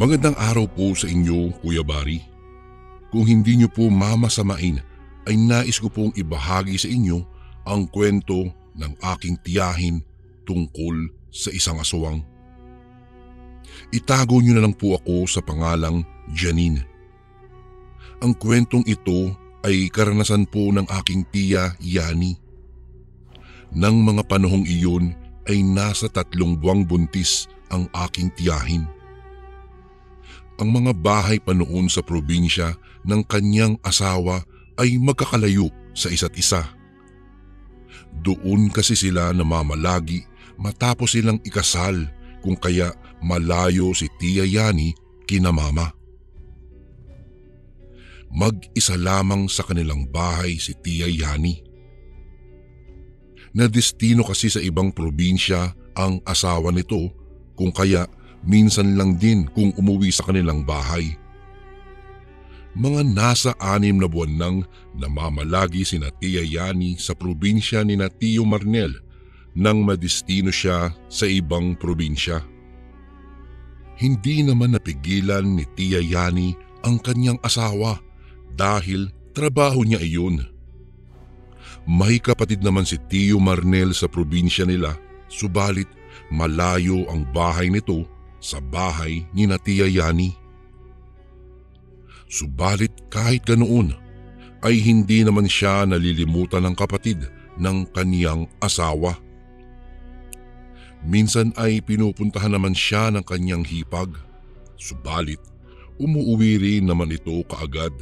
Magandang araw po sa inyo, Kuya Bari. Kung hindi niyo po mamasamain, ay nais ko pong ibahagi sa inyo ang kwento ng aking tiyahin tungkol sa isang aswang. Itago niyo na lang po ako sa pangalang Janine. Ang kwentong ito ay karanasan po ng aking tiya Yani. Nang mga panahong iyon ay nasa 3 buwang buntis ang aking tiyahin. Ang mga bahay pa noon sa probinsya ng kanyang asawa ay magkakalayo sa isa't isa. Doon kasi sila namamalagi matapos silang ikasal, kung kaya malayo si Tia Yani kina Mama. Mag-isa lamang sa kanilang bahay si Tia Yani. Nadestino kasi sa ibang probinsya ang asawa nito, kung kaya minsan lang din kung umuwi sa kanilang bahay. Mga nasa 6 na buwan nang namamalagi sina Tia Yani sa probinsya ni na Tio Marnel nang madestino siya sa ibang probinsya. Hindi naman napigilan ni Tia Yani ang kanyang asawa dahil trabaho niya iyon. May kapatid naman si Tio Marnel sa probinsya nila, subalit malayo ang bahay nito sa bahay ni na Tia Yani. Subalit kahit ganoon ay hindi naman siya nalilimutan ng kapatid ng kaniyang asawa. Minsan ay pinupuntahan naman siya ng kaniyang hipag, subalit umuwi rin naman ito kaagad.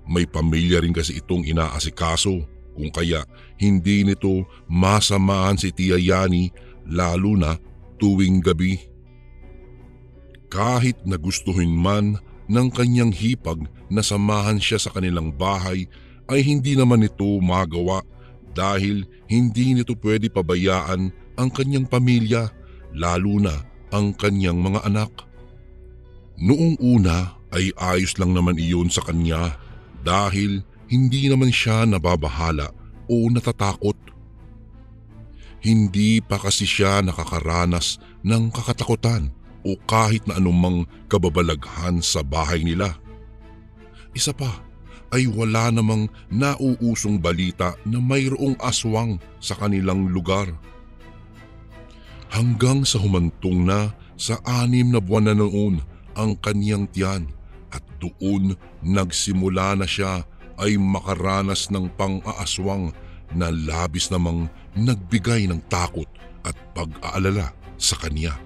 May pamilya rin kasi itong inaasikaso, kung kaya hindi nito masamahan si Tia Yani lalo na tuwing gabi. Kahit nagustuhin man ng kanyang hipag na samahan siya sa kanilang bahay ay hindi naman ito magawa dahil hindi nito pwede pabayaan ang kanyang pamilya, lalo na ang kanyang mga anak. Noong una ay ayos lang naman iyon sa kanya dahil hindi naman siya nababahala o natatakot. Hindi pa kasi siya nakakaranas ng kakatakutan o kahit na anumang kababalaghan sa bahay nila. Isa pa ay wala namang nauusong balita na mayroong aswang sa kanilang lugar. Hanggang sa humantong na sa 6 na buwan na noon ang kaniyang tiyan at doon nagsimula na siya ay makaranas ng pang-aaswang na labis namang nagbigay ng takot at pag-aalala sa kanya.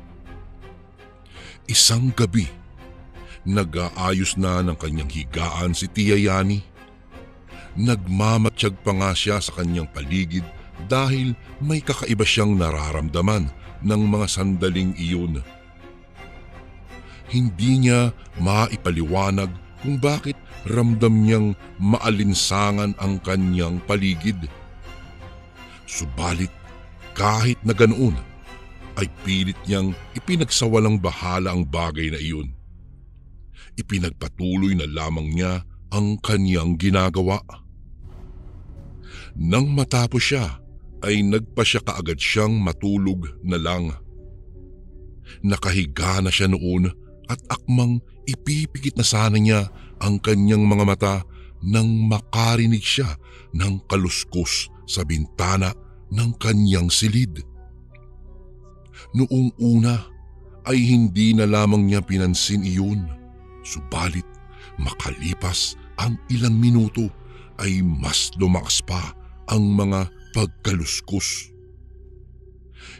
Isang gabi, nag-aayos na ng kanyang higaan si Tia Yani. Nagmamatsyag pa nga siya sa kanyang paligid dahil may kakaiba siyang nararamdaman ng mga sandaling iyon. Hindi niya maipaliwanag kung bakit ramdam niyang maalinsangan ang kanyang paligid. Subalit kahit na ganoon, ay pilit niyang ipinagsawalang bahala ang bagay na iyon. Ipinagpatuloy na lamang niya ang kaniyang ginagawa. Nang matapos siya, ay nagpasya kaagad siyang matulog na lang. Nakahiga na siya noon at akmang ipipikit na sana niya ang kanyang mga mata nang makarinig siya ng kaluskos sa bintana ng kanyang silid. Noong una ay hindi na lamang niya pinansin iyon, subalit makalipas ang ilang minuto ay mas lumakas pa ang mga pagkaluskos.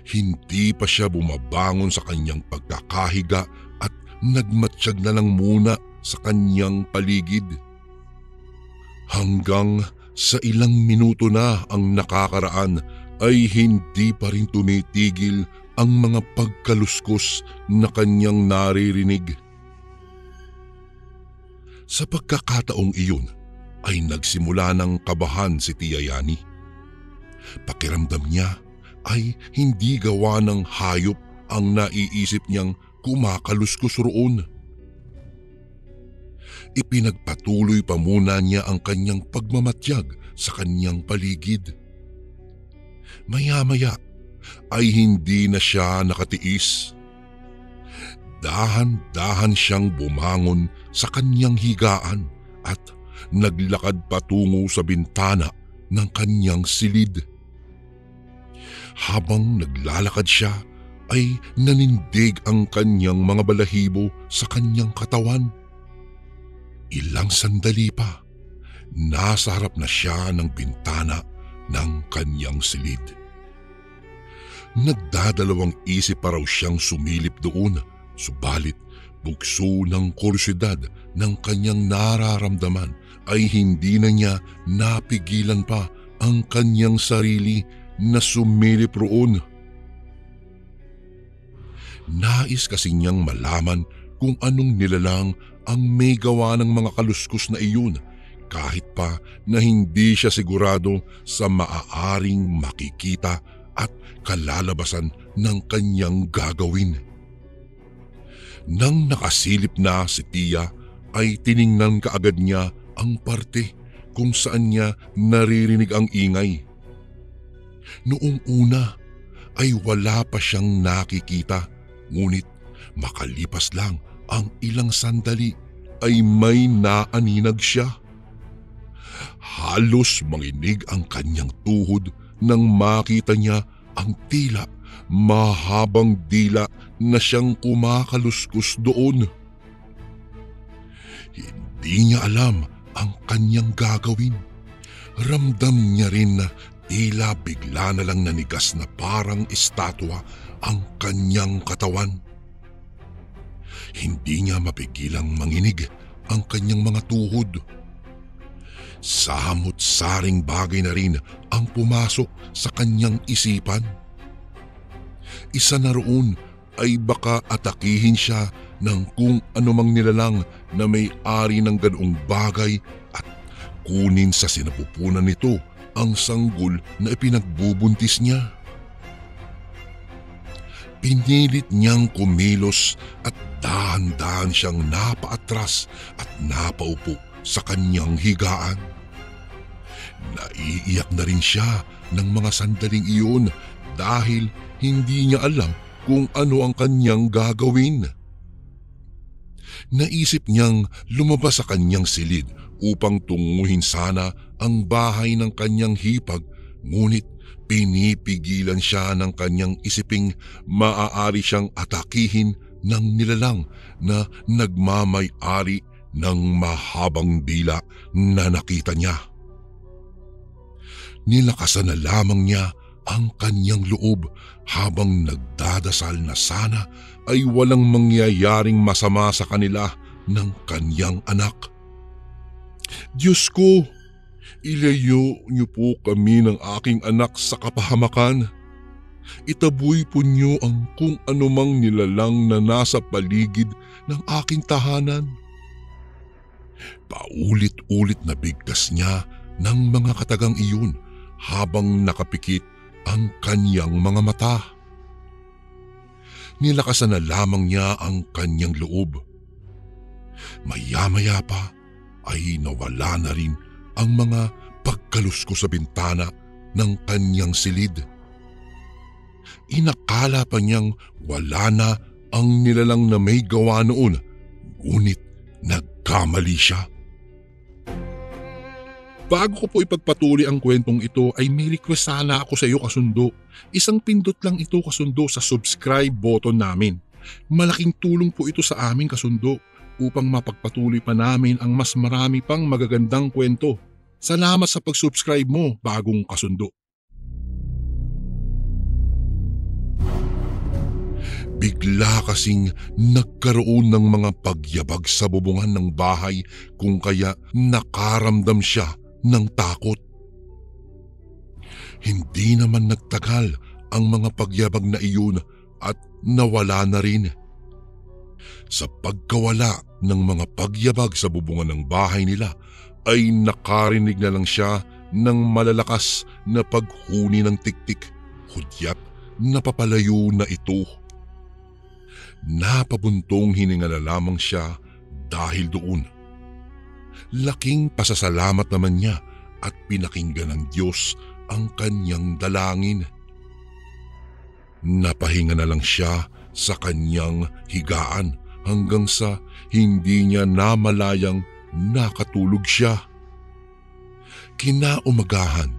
Hindi pa siya bumabangon sa kanyang pagkakahiga at nagmatsyag na lang muna sa kanyang paligid. Hanggang sa ilang minuto na ang nakakaraan ay hindi pa rin tumitigil ang mga pagkaluskos na kanyang naririnig. Sa pagkakataong iyon ay nagsimula ng kabahan si Tia Yani. Pakiramdam niya ay hindi gawa ng hayop ang naiisip niyang kumakaluskos roon. Ipinagpatuloy pa muna niya ang kanyang pagmamatyag sa kanyang paligid. Maya-maya ay hindi na siya nakatiis. Dahan-dahan siyang bumangon sa kanyang higaan at naglakad patungo sa bintana ng kanyang silid. Habang naglalakad siya ay nanindig ang kanyang mga balahibo sa kanyang katawan. Ilang sandali pa, nasa harap na siya ng bintana ng kanyang silid. Nagdadalawang isip pa raw siyang sumilip doon, subalit bugso ng kuryosidad ng kanyang nararamdaman ay hindi na niya napigilan pa ang kanyang sarili na sumilip roon. Nais kasi niyang malaman kung anong nilalang ang may gawa ng mga kaluskos na iyon, kahit pa na hindi siya sigurado sa maaaring makikita at kalalabasan ng kanyang gagawin. Nang nakasilip na si Tia ay tiningnan kaagad niya ang parte kung saan niya naririnig ang ingay. Noong una ay wala pa siyang nakikita, ngunit makalipas lang ang ilang sandali ay may naaninag siya. Halos manginig ang kanyang tuhod nang makita niya ang tila mahabang dila na siyang kumakaluskos doon. Hindi niya alam ang kanyang gagawin. Ramdam niya rin na tila bigla na lang nanigas na parang estatwa ang kanyang katawan. Hindi niya mapigilang manginig ang kanyang mga tuhod. Samot-saring bagay na rin ang pumasok sa kanyang isipan. Isa na roon ay baka atakihin siya ng kung anumang nilalang na may-ari ng ganoong bagay at kunin sa sinapupunan nito ang sanggol na ipinagbubuntis niya. Pinilit niyang kumilos at dahan-dahan siyang napaatras at napaupo sa kanyang higaan. Naiiyak na rin siya ng mga sandaling iyon dahil hindi niya alam kung ano ang kanyang gagawin. Naisip niyang lumabas sa kanyang silid upang tunguhin sana ang bahay ng kanyang hipag, ngunit pinipigilan siya ng kanyang isiping maaari siyang atakihin ng nilalang na nagmamay-ari ng mahabang dila na nakita niya. Nilakasan na lamang niya ang kanyang loob habang nagdadasal na sana ay walang mangyayaring masama sa kanila ng kanyang anak. Diyos ko, ilayo niyo po kami ng aking anak sa kapahamakan. Itaboy po niyo ang kung anumang nilalang na nasa paligid ng aking tahanan. Paulit-ulit na bigkas niya ng mga katagang iyon habang nakapikit ang kanyang mga mata. Nilakasan na lamang niya ang kanyang loob. Maya-maya pa ay nawala na rin ang mga pagkalusko sa bintana ng kanyang silid. Inakala pa niyang wala na ang nilalang na may gawa noon, ngunit nagkamali siya. Bago ko po ipagpatuloy ang kwentong ito ay may request sana ako sa iyo, kasundo. Isang pindot lang ito, kasundo, sa subscribe button namin. Malaking tulong po ito sa amin, kasundo, upang mapagpatuloy pa namin ang mas marami pang magagandang kwento. Salamat sa pag-subscribe mo, bagong kasundo. Bigla kasing nagkaroon ng mga pagyabag sa bubungan ng bahay, kung kaya nakaramdam siya ng takot. Hindi naman nagtagal ang mga pagyabag na iyon at nawala na rin. Sa pagkawala ng mga pagyabag sa bubungan ng bahay nila ay nakarinig na lang siya ng malalakas na paghuni ng tiktik, hudyat na papalayo na ito. Napabuntong hininga na lamang siya dahil doon. Laking pasasalamat naman niya at pinakinggan ng Diyos ang kanyang dalangin. Napahinga na lang siya sa kanyang higaan hanggang sa hindi niya namalayang nakatulog siya. Kinaumagahan,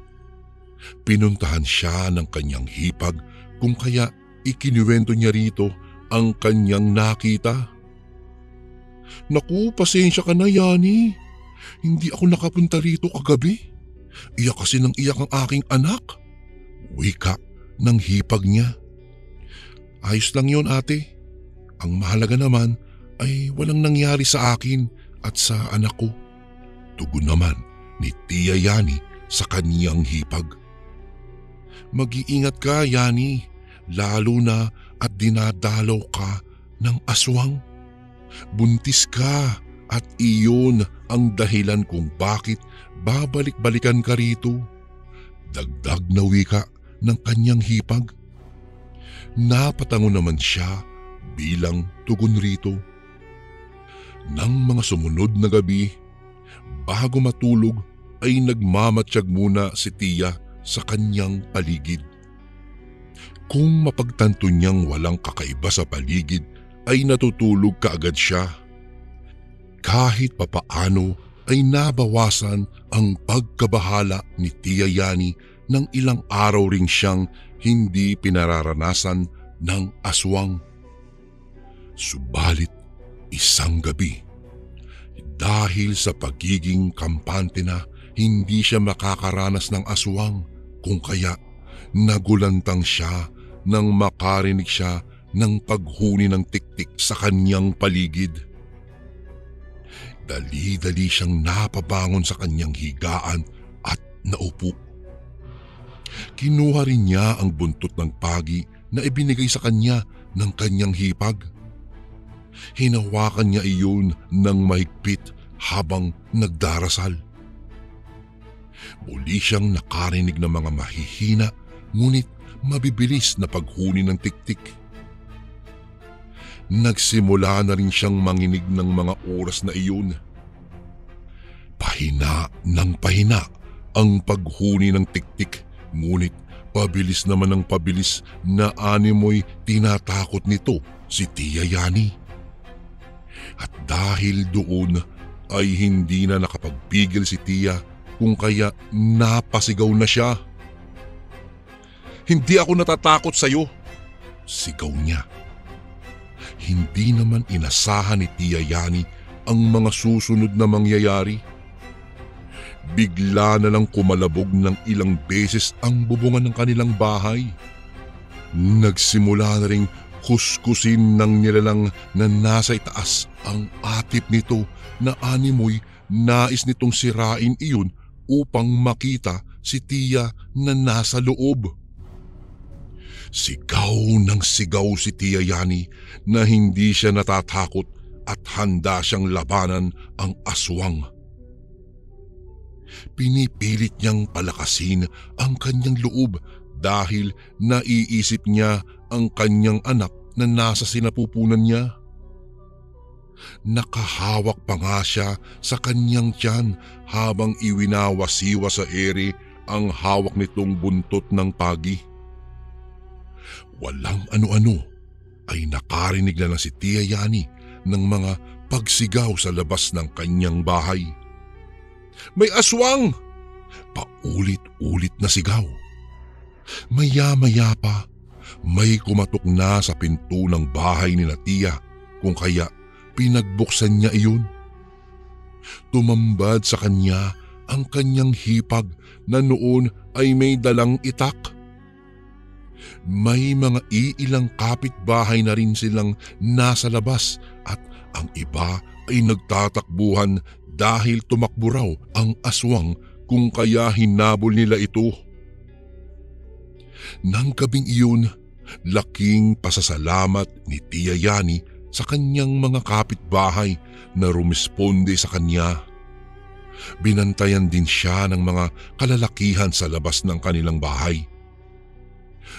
pinuntahan siya ng kanyang hipag kung kaya ikinuwento niya rito ang kanyang nakita. "Naku, pasensya ka na, Yani. Hindi ako nakapunta rito kagabi. Iyak kasi ng iyak ang aking anak," wika ng hipag niya. "Ayos lang yun, ate. Ang mahalaga naman ay walang nangyari sa akin at sa anak ko," tugon naman ni Tia Yani sa kaniyang hipag. "Mag-iingat ka, Yani, lalo na at dinadalaw ka ng aswang. Buntis ka at iyon ang dahilan kung bakit babalik-balikan ka rito," dagdag na wika ng kanyang hipag. Napatango naman siya bilang tugon rito. Nang mga sumunod na gabi, bago matulog ay nagmamatsyag muna si Tia sa kanyang paligid. Kung mapagtanto niyang walang kakaiba sa paligid ay natutulog kaagad siya. Kahit papaano ay nabawasan ang pagkabahala ni Tia Yani nang ilang araw ring siyang hindi pinararanasan ng aswang. Subalit isang gabi, dahil sa pagiging kampante na hindi siya makakaranas ng aswang, kung kaya nagulantang siya nang makarinig siya ng paghuni ng tiktik sa kanyang paligid. Dali-dali siyang napabangon sa kanyang higaan at naupo. Kinuha rin niya ang buntot ng pagi na ibinigay sa kanya ng kanyang hipag. Hinawakan niya iyon ng mahigpit habang nagdarasal. Muli siyang nakarinig ng mga mahihina ngunit mabibilis na paghuni ng tiktik. Nagsimula na rin siyang manginig ng mga oras na iyon. Pahina ng pahina ang paghuni ng tiktik, ngunit pabilis naman ang pabilis na animoy tinatakot nito si Tia Yani. At dahil doon ay hindi na nakapagpigil si Tia kung kaya napasigaw na siya. "Hindi ako natatakot sa'yo," sigaw niya. Hindi naman inasahan ni Tia Yani ang mga susunod na mangyayari. Bigla na lang kumalabog ng ilang beses ang bubungan ng kanilang bahay. Nagsimula na ring kuskusin ng nilalang na nasa itaas ang atip nito na animoy nais nitong sirain iyon upang makita si Tia na nasa loob. Sigaw ng sigaw si Tia Yani na hindi siya natatakot at handa siyang labanan ang aswang. Pinipilit niyang palakasin ang kanyang loob dahil naiisip niya ang kanyang anak na nasa sinapupunan niya. Nakahawak pa nga siya sa kanyang tiyan habang iwinawasiwa sa ere ang hawak nitong buntot ng pagi. Walang ano-ano ay nakarinig na si Tia Yani ng mga pagsigaw sa labas ng kanyang bahay. "May aswang!" Paulit-ulit na sigaw. Maya-maya pa, may kumatok na sa pinto ng bahay ni Tia kung kaya pinagbuksan niya iyon. Tumambad sa kanya ang kanyang hipag na noon ay may dalang itak. May mga iilang kapitbahay na rin silang nasa labas at ang iba ay nagtatakbuhan dahil tumakbo raw ang aswang kung kaya hinabol nila ito. Nang gabing iyon, laking pasasalamat ni Tia Yani sa kanyang mga kapitbahay na rumisponde sa kanya. Binantayan din siya ng mga kalalakihan sa labas ng kanilang bahay.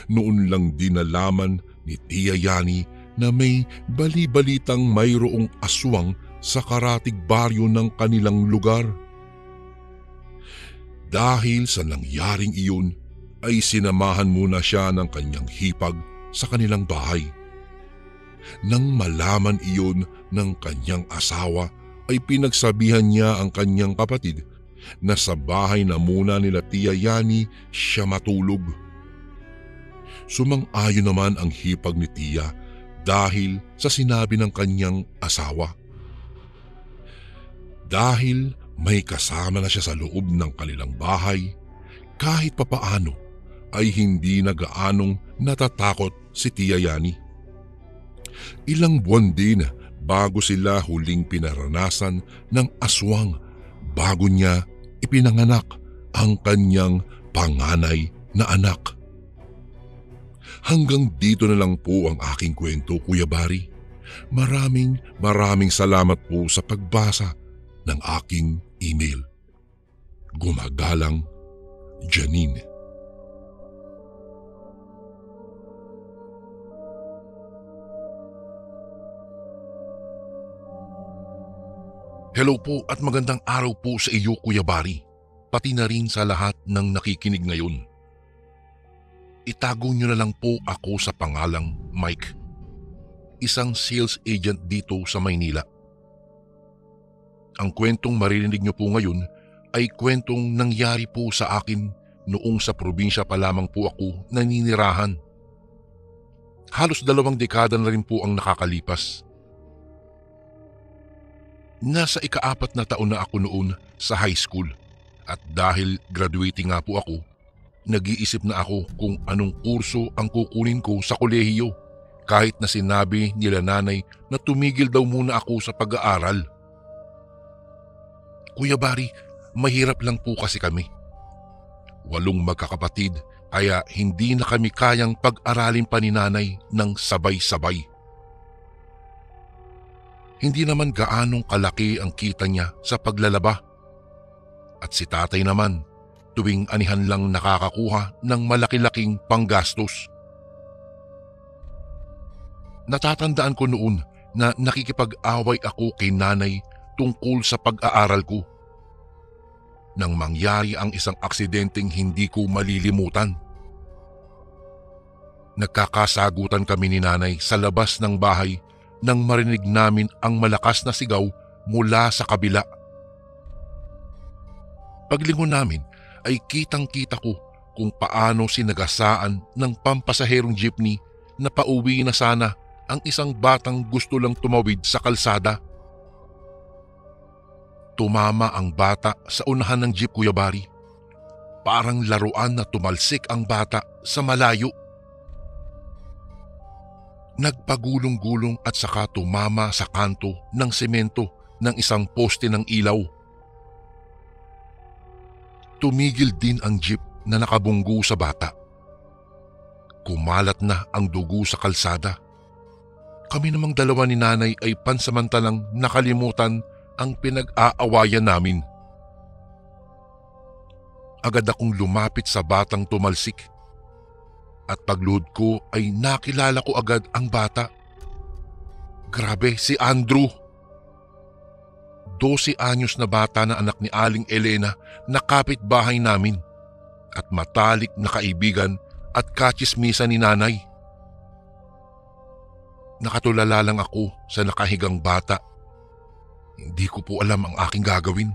Noon lang din nalaman ni Tia Yani na may bali-balitang mayroong aswang sa karatig baryo ng kanilang lugar. Dahil sa nangyaring iyon ay sinamahan muna siya ng kanyang hipag sa kanilang bahay. Nang malaman iyon ng kanyang asawa ay pinagsabihan niya ang kanyang kapatid na sa bahay na muna nila Tia Yani siya matulog. Sumang-ayon naman ang hipag ni Tia dahil sa sinabi ng kanyang asawa. Dahil may kasama na siya sa loob ng kanilang bahay, kahit papaano ay hindi na gaanong natatakot si Tia Yani. Ilang buwan din bago sila huling pinaranasan ng aswang bago niya ipinanganak ang kanyang panganay na anak. Hanggang dito na lang po ang aking kwento, Kuya Bari. Maraming salamat po sa pagbasa ng aking email. Gumagalang, Janine. Hello po at magandang araw po sa iyo, Kuya Bari, pati na rin sa lahat ng nakikinig ngayon. Itago niyo na lang po ako sa pangalang Mike, isang sales agent dito sa Maynila. Ang kwentong maririnig niyo po ngayon ay kwentong nangyari po sa akin noong sa probinsya pa lamang po ako naninirahan. Halos 2 dekada na rin po ang nakakalipas. Nasa ika-4 na taon na ako noon sa high school at dahil graduating nga po ako, nag-iisip na ako kung anong kurso ang kukunin ko sa kolehiyo kahit na sinabi nila nanay na tumigil daw muna ako sa pag-aaral. Kuya Bari, mahirap lang po kasi kami. 8 magkakapatid kaya hindi na kami kayang pag-aralin pa ni nanay ng sabay-sabay. Hindi naman gaanong kalaki ang kita niya sa paglalaba. At si tatay naman, tuwing anihan lang nakakakuha ng malaki-laking panggastos. Natatandaan ko noon na nakikipag-away ako kay nanay tungkol sa pag-aaral ko. Nang mangyari ang isang aksidenteng hindi ko malilimutan. Nagkakasagutan kami ni nanay sa labas ng bahay nang marinig namin ang malakas na sigaw mula sa kabila. Paglingon namin ay kitang-kita ko kung paano sinagasaan ng pampasaherong jeepney na pauwi na sana ang isang batang gusto lang tumawid sa kalsada. Tumama ang bata sa unahan ng jeep, Kuya Bari. Parang laruan na tumalsik ang bata sa malayo. Nagpagulong-gulong at saka tumama sa kanto ng semento ng isang poste ng ilaw. Tumigil din ang jeep na nakabunggo sa bata. Kumalat na ang dugo sa kalsada. Kami namang 2 ni nanay ay pansamantalang nakalimutan ang pinag-aawayan namin. Agad akong lumapit sa batang tumalsik. At pagluhod ko ay nakilala ko agad ang bata. Grabe, si Andrew. 12 anyos na bata na anak ni Aling Elena na kapitbahay namin at matalik na kaibigan at katsismisan ni nanay. Nakatulala lang ako sa nakahigang bata. Hindi ko po alam ang aking gagawin.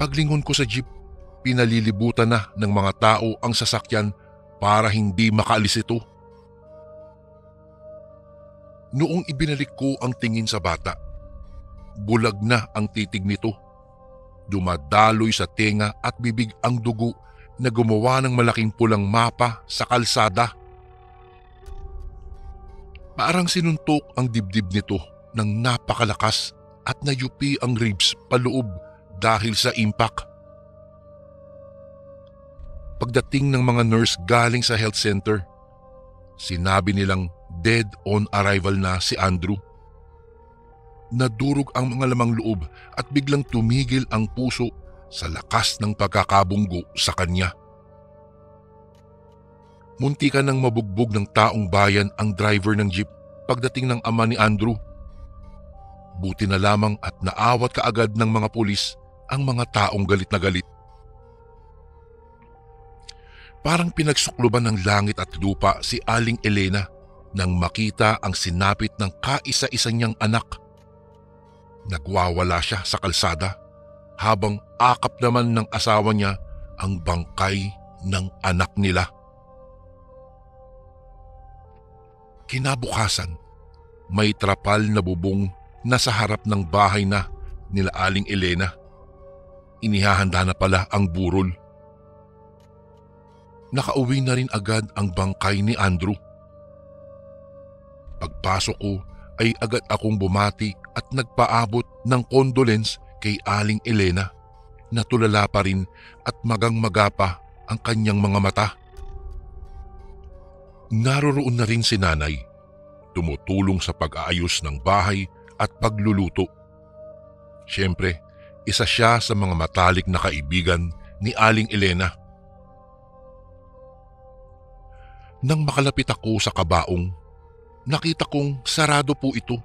Paglingon ko sa jeep, pinalilibutan na ng mga tao ang sasakyan para hindi makaalis ito. Noong ibinalik ko ang tingin sa bata, bulag na ang titig nito. Dumadaloy sa tenga at bibig ang dugo na gumawa ng malaking pulang mapa sa kalsada. Parang sinuntok ang dibdib nito ng napakalakas at nayupi ang ribs paloob dahil sa impact. Pagdating ng mga nurse galing sa health center, sinabi nilang dead on arrival na si Andrew. Nadurog ang mga lamang loob at biglang tumigil ang puso sa lakas ng pagkakabunggo sa kanya. Muntikan nang mabugbog ng taong bayan ang driver ng jeep pagdating ng ama ni Andrew. Buti na lamang at naawat kaagad ng mga pulis ang mga taong galit na galit. Parang pinagsukluban ng langit at lupa si Aling Elena nang makita ang sinapit ng kaisa-isa niyang anak. Nagwawala siya sa kalsada habang akap naman ng asawa niya ang bangkay ng anak nila. Kinabukasan, may trapal na bubong na sa harap ng bahay na nila Aling Elena. Inihahanda na pala ang burol. Nakauwi na rin agad ang bangkay ni Andrew. Pagpasok ko ay agad akong bumati at nagpaabot ng condolence kay Aling Elena na tulala pa rin at magang-maga pa ang kanyang mga mata. Naroroon na rin si nanay, tumutulong sa pag-aayos ng bahay at pagluluto. Siyempre, isa siya sa mga matalik na kaibigan ni Aling Elena. Nang makalapit ako sa kabaong, nakita kong sarado po ito.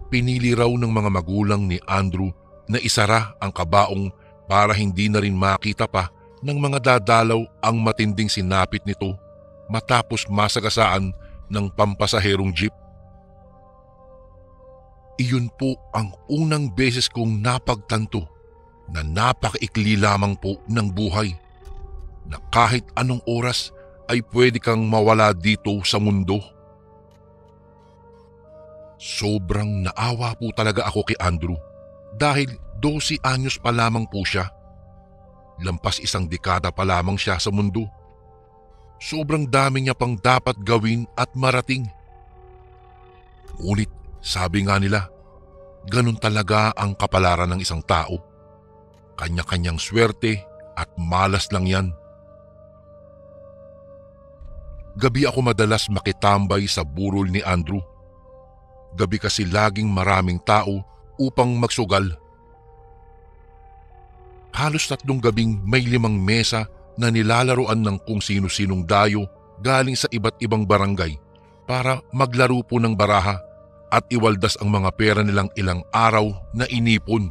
Pinili raw ng mga magulang ni Andrew na isara ang kabaong para hindi na rin makita pa ng mga dadalaw ang matinding sinapit nito matapos masagasaan ng pampasaherong jeep. Iyon po ang unang beses kong napagtanto na napakaikli lamang po ng buhay, na kahit anong oras ay pwede kang mawala dito sa mundo. Sobrang naawa po talaga ako kay Andrew dahil 12 anyos pa lamang po siya. Lampas isang dekada pa lamang siya sa mundo. Sobrang dami niya pang dapat gawin at marating. Ngunit sabi nga nila, ganun talaga ang kapalaran ng isang tao. Kanya-kanyang swerte at malas lang yan. Gabi ako madalas makitambay sa burol ni Andrew. Gabi kasi laging maraming tao upang magsugal. Halos 3 gabing may 5 mesa na nilalaruan ng kung sino-sinong dayo galing sa iba't ibang barangay para maglaro po ng baraha at iwaldas ang mga pera nilang ilang araw na inipon.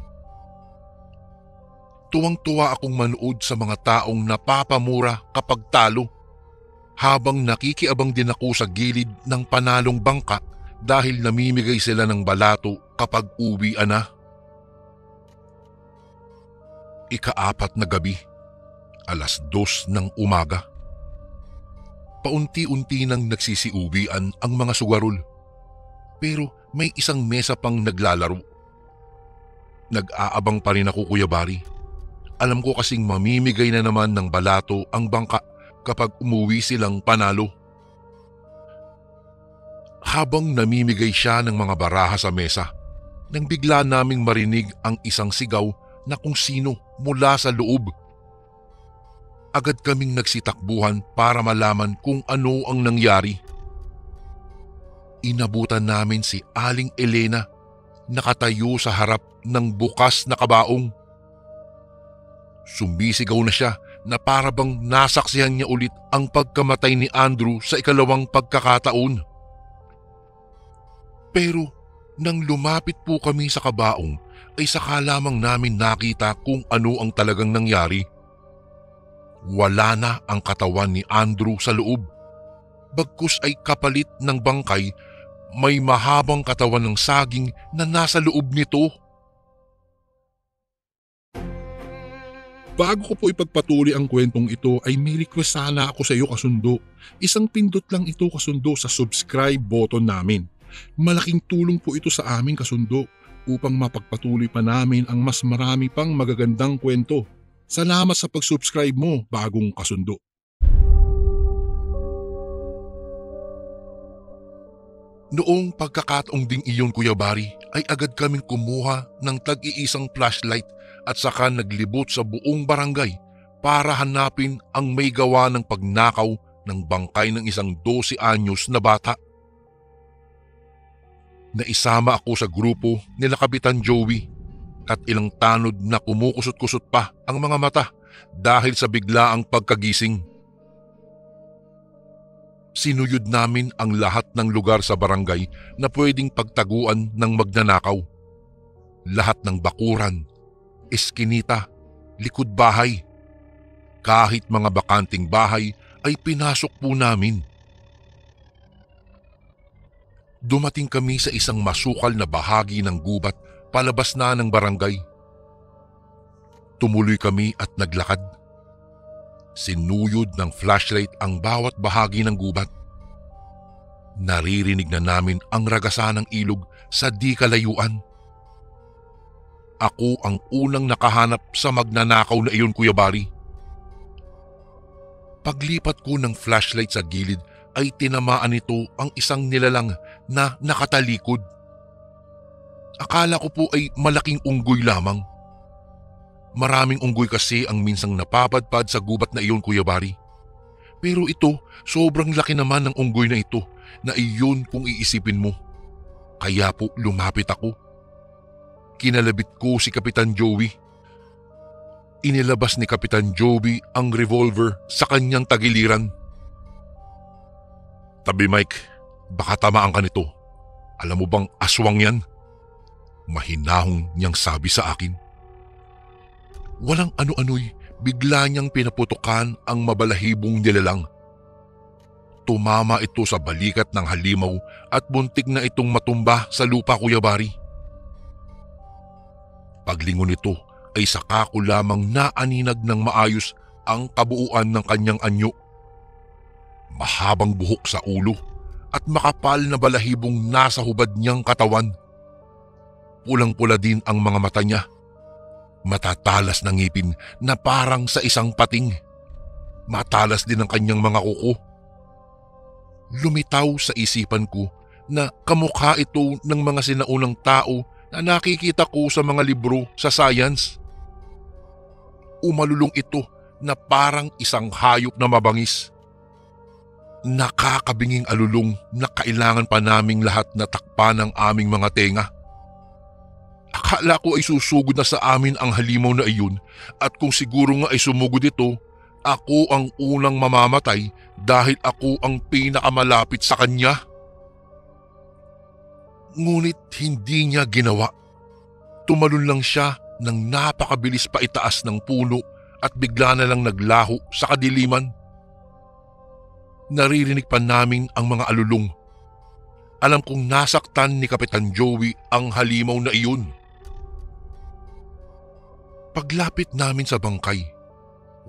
Tuwang-tuwa akong manood sa mga taong napapamura kapag talo, habang nakikiabang din ako sa gilid ng panalong bangka dahil namimigay sila ng balato kapag uwian na. Ika-4 na gabi, 2:00 ng umaga. Paunti-unti nang nagsisiuwian ang mga sugarol, pero may isang mesa pang naglalaro. Nag-aabang pa rin ako, Kuya Bari. Alam ko kasing mamimigay na naman ng balato ang bangka kapag umuwi silang panalo. Habang namimigay siya ng mga baraha sa mesa, nang bigla naming marinig ang isang sigaw na kung sino mula sa loob. Agad kaming nagsitakbuhan para malaman kung ano ang nangyari. Inabutan namin si Aling Elena, nakatayo sa harap ng bukas na kabaong. Sumisigaw na siya na para bang nasaksihan niya ulit ang pagkamatay ni Andrew sa ikalawang pagkakataon. Pero nang lumapit po kami sa kabaong ay saka lamang namin nakita kung ano ang talagang nangyari. Wala na ang katawan ni Andrew sa loob. Bagkus ay kapalit ng bangkay, may mahabang katawan ng saging na nasa loob nito. Bago ko po ipagpatuloy ang kwentong ito ay may request sana ako sa iyo, kasundo. Isang pindot lang ito, kasundo, sa subscribe button namin. Malaking tulong po ito sa amin, kasundo, upang mapagpatuloy pa namin ang mas marami pang magagandang kwento. Salamat sa pag-subscribe mo, bagong kasundo. Noong pagkakataong ding iyon, Kuya Bari, ay agad kaming kumuha ng tag-iisang flashlight at saka naglibot sa buong barangay para hanapin ang may gawa ng pagnakaw ng bangkay ng isang 12 anyos na bata. Naisama ako sa grupo nila Kapitan Joey at ilang tanod na kumukusot-kusot pa ang mga mata dahil sa biglaang pagkagising. Sinuyod namin ang lahat ng lugar sa barangay na pwedeng pagtaguan ng magnanakaw. Lahat ng bakuran, eskinita, likod bahay. Kahit mga bakanting bahay ay pinasok po namin. Dumating kami sa isang masukal na bahagi ng gubat palabas na ng barangay. Tumuloy kami at naglakad. Sinuyod ng flashlight ang bawat bahagi ng gubat. Naririnig na namin ang ragasan ng ilog sa di kalayuan. Ako ang unang nakahanap sa magnanakaw na iyon, Kuya Bari. Paglipat ko ng flashlight sa gilid ay tinamaan nito ang isang nilalang na nakatalikod. Akala ko po ay malaking unggoy lamang. Maraming unggoy kasi ang minsang napapadpad sa gubat na iyon, Kuya Bari. Pero ito, sobrang laki naman ng unggoy na ito na iyon kung iisipin mo. Kaya po lumapit ako. Kinalabit ko si Kapitan Joey. Inilabas ni Kapitan Joey ang revolver sa kanyang tagiliran. Tabi Mike, baka tamaan ka nito. Alam mo bang aswang yan? Mahinahong niyang sabi sa akin. Walang ano-ano'y bigla niyang pinaputukan ang mabalahibong nilalang. Tumama ito sa balikat ng halimaw at buntik na itong matumba sa lupa, Kuya Bari. Paglingon nito ay saka ko lamang naaninag ng maayos ang kabuuan ng kanyang anyo. Mahabang buhok sa ulo at makapal na balahibong nasa hubad niyang katawan. Pulang-pula din ang mga mata niya. Matatalas na ngipin na parang sa isang pating. Matalas din ang kanyang mga kuko. Lumitaw sa isipan ko na kamukha ito ng mga sinaunang tao na nakikita ko sa mga libro sa science. Umalulong ito na parang isang hayop na mabangis. Nakakabinging alulong na kailangan pa naming lahat na takpan ng aming mga tenga. Akala ko ay susugod na sa amin ang halimaw na iyon at kung siguro nga ay sumugod ito, ako ang unang mamamatay dahil ako ang pinakamalapit sa kanya. Ngunit hindi niya ginawa. Tumalon lang siya nang napakabilis pa itaas ng puno at bigla na lang naglaho sa kadiliman. Naririnig pa namin ang mga alulong. Alam kong nasaktan ni Kapitan Joey ang halimaw na iyon. Paglapit namin sa bangkay,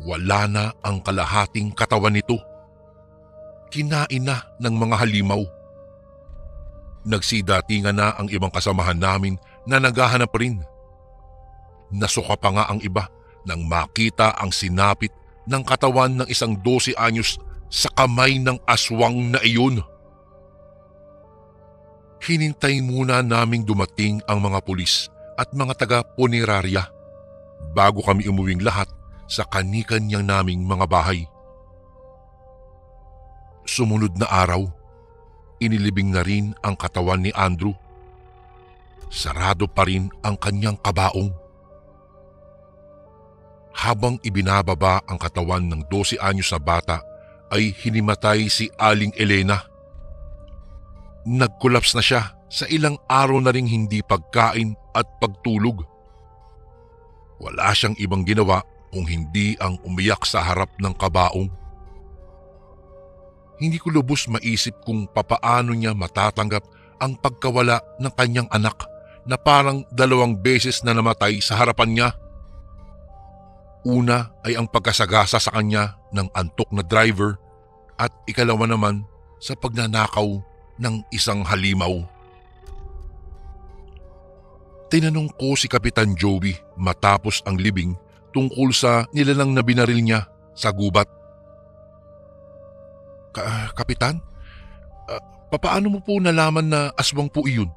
wala na ang kalahating katawan nito. Kinain na ng mga halimaw. Nagsidatingan na ang ibang kasamahan namin na naghahanap rin. Nasuka pa nga ang iba nang makita ang sinapit ng katawan ng isang 12 anyos sa kamay ng aswang na iyon. Hinintay muna naming dumating ang mga pulis at mga taga-punerarya bago kami umuwing lahat sa kani-kanyang naming mga bahay. Sumunod na araw, inilibing na rin ang katawan ni Andrew. Sarado pa rin ang kanyang kabaong. Habang ibinababa ang katawan ng 12 anyos na bata, ay hinimatay si Aling Elena. Nagkolaps na siya sa ilang araw na ring hindi pagkain at pagtulog. Wala siyang ibang ginawa kung hindi ang umiyak sa harap ng kabaong. Hindi ko lubos maisip kung papaano niya matatanggap ang pagkawala ng kanyang anak na parang 2 beses na namatay sa harapan niya. Una ay ang pagkasagasa sa kanya ng antok na driver at ikalawa naman sa pagnanakaw ng isang halimaw. Tinanong ko si Kapitan Joey matapos ang libing tungkol sa nilalang na binaril niya sa gubat. Kapitan, papaano mo po nalaman na aswang po iyon?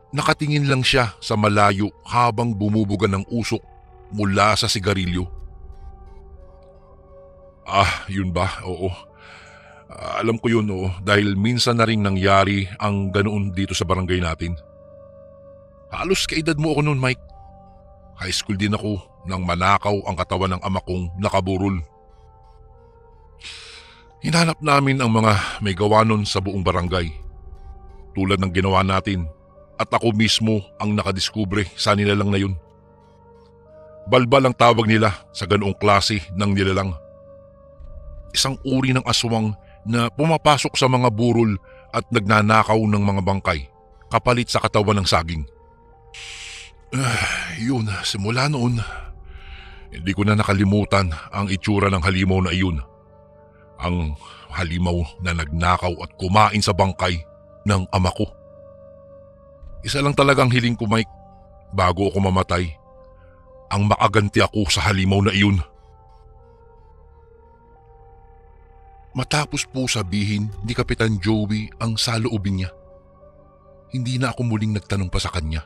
Nakatingin lang siya sa malayo habang bumubuga ng usok mula sa sigarilyo. Yun ba? Oo. Alam ko yun, oo. Dahil minsan na rin nangyari ang ganoon dito sa barangay natin. Halos kaedad mo ako noon, Mike. High school din ako nang manakaw ang katawan ng ama kong nakaburol. Hinanap namin ang mga may gawa nun sa buong barangay. Tulad ng ginawa natin at ako mismo ang nakadiskubre sa nilalang na yun. Balbal ang tawag nila sa ganoong klase ng nilalang. Isang uri ng aswang na pumapasok sa mga burol at nagnanakaw ng mga bangkay kapalit sa katawan ng saging. Yun, simula noon, hindi ko na nakalimutan ang itsura ng halimaw na iyon. Ang halimaw na nagnakaw at kumain sa bangkay ng ama ko. Isa lang talagang hiling ko, Mike, bago ako mamatay, ang makaganti ako sa halimaw na iyon. Matapos po sabihin ni Kapitan Joey ang saloobin niya, hindi na ako muling nagtanong pa sa kanya.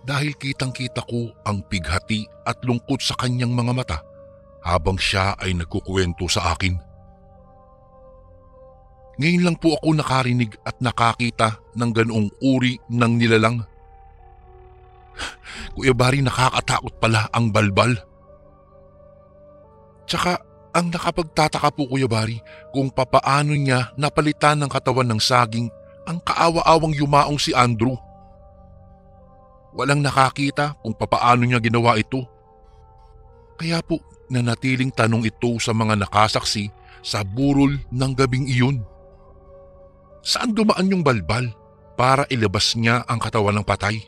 Dahil kitang-kita ko ang pighati at lungkot sa kanyang mga mata habang siya ay nagkukwento sa akin. Ngayon lang po ako nakarinig at nakakita ng ganoong uri ng nilalang. Kuya Barry, nakakatakot pala ang balbal. Tsaka ang nakapagtataka po, Kuya Barry, kung papaano niya napalitan ng katawan ng saging ang kaawa-awang yumaong si Andrew. Walang nakakita kung papaano niya ginawa ito. Kaya po nanatiling tanong ito sa mga nakasaksi sa burol ng gabing iyon. Saan dumaan yung balbal para ilabas niya ang katawan ng patay?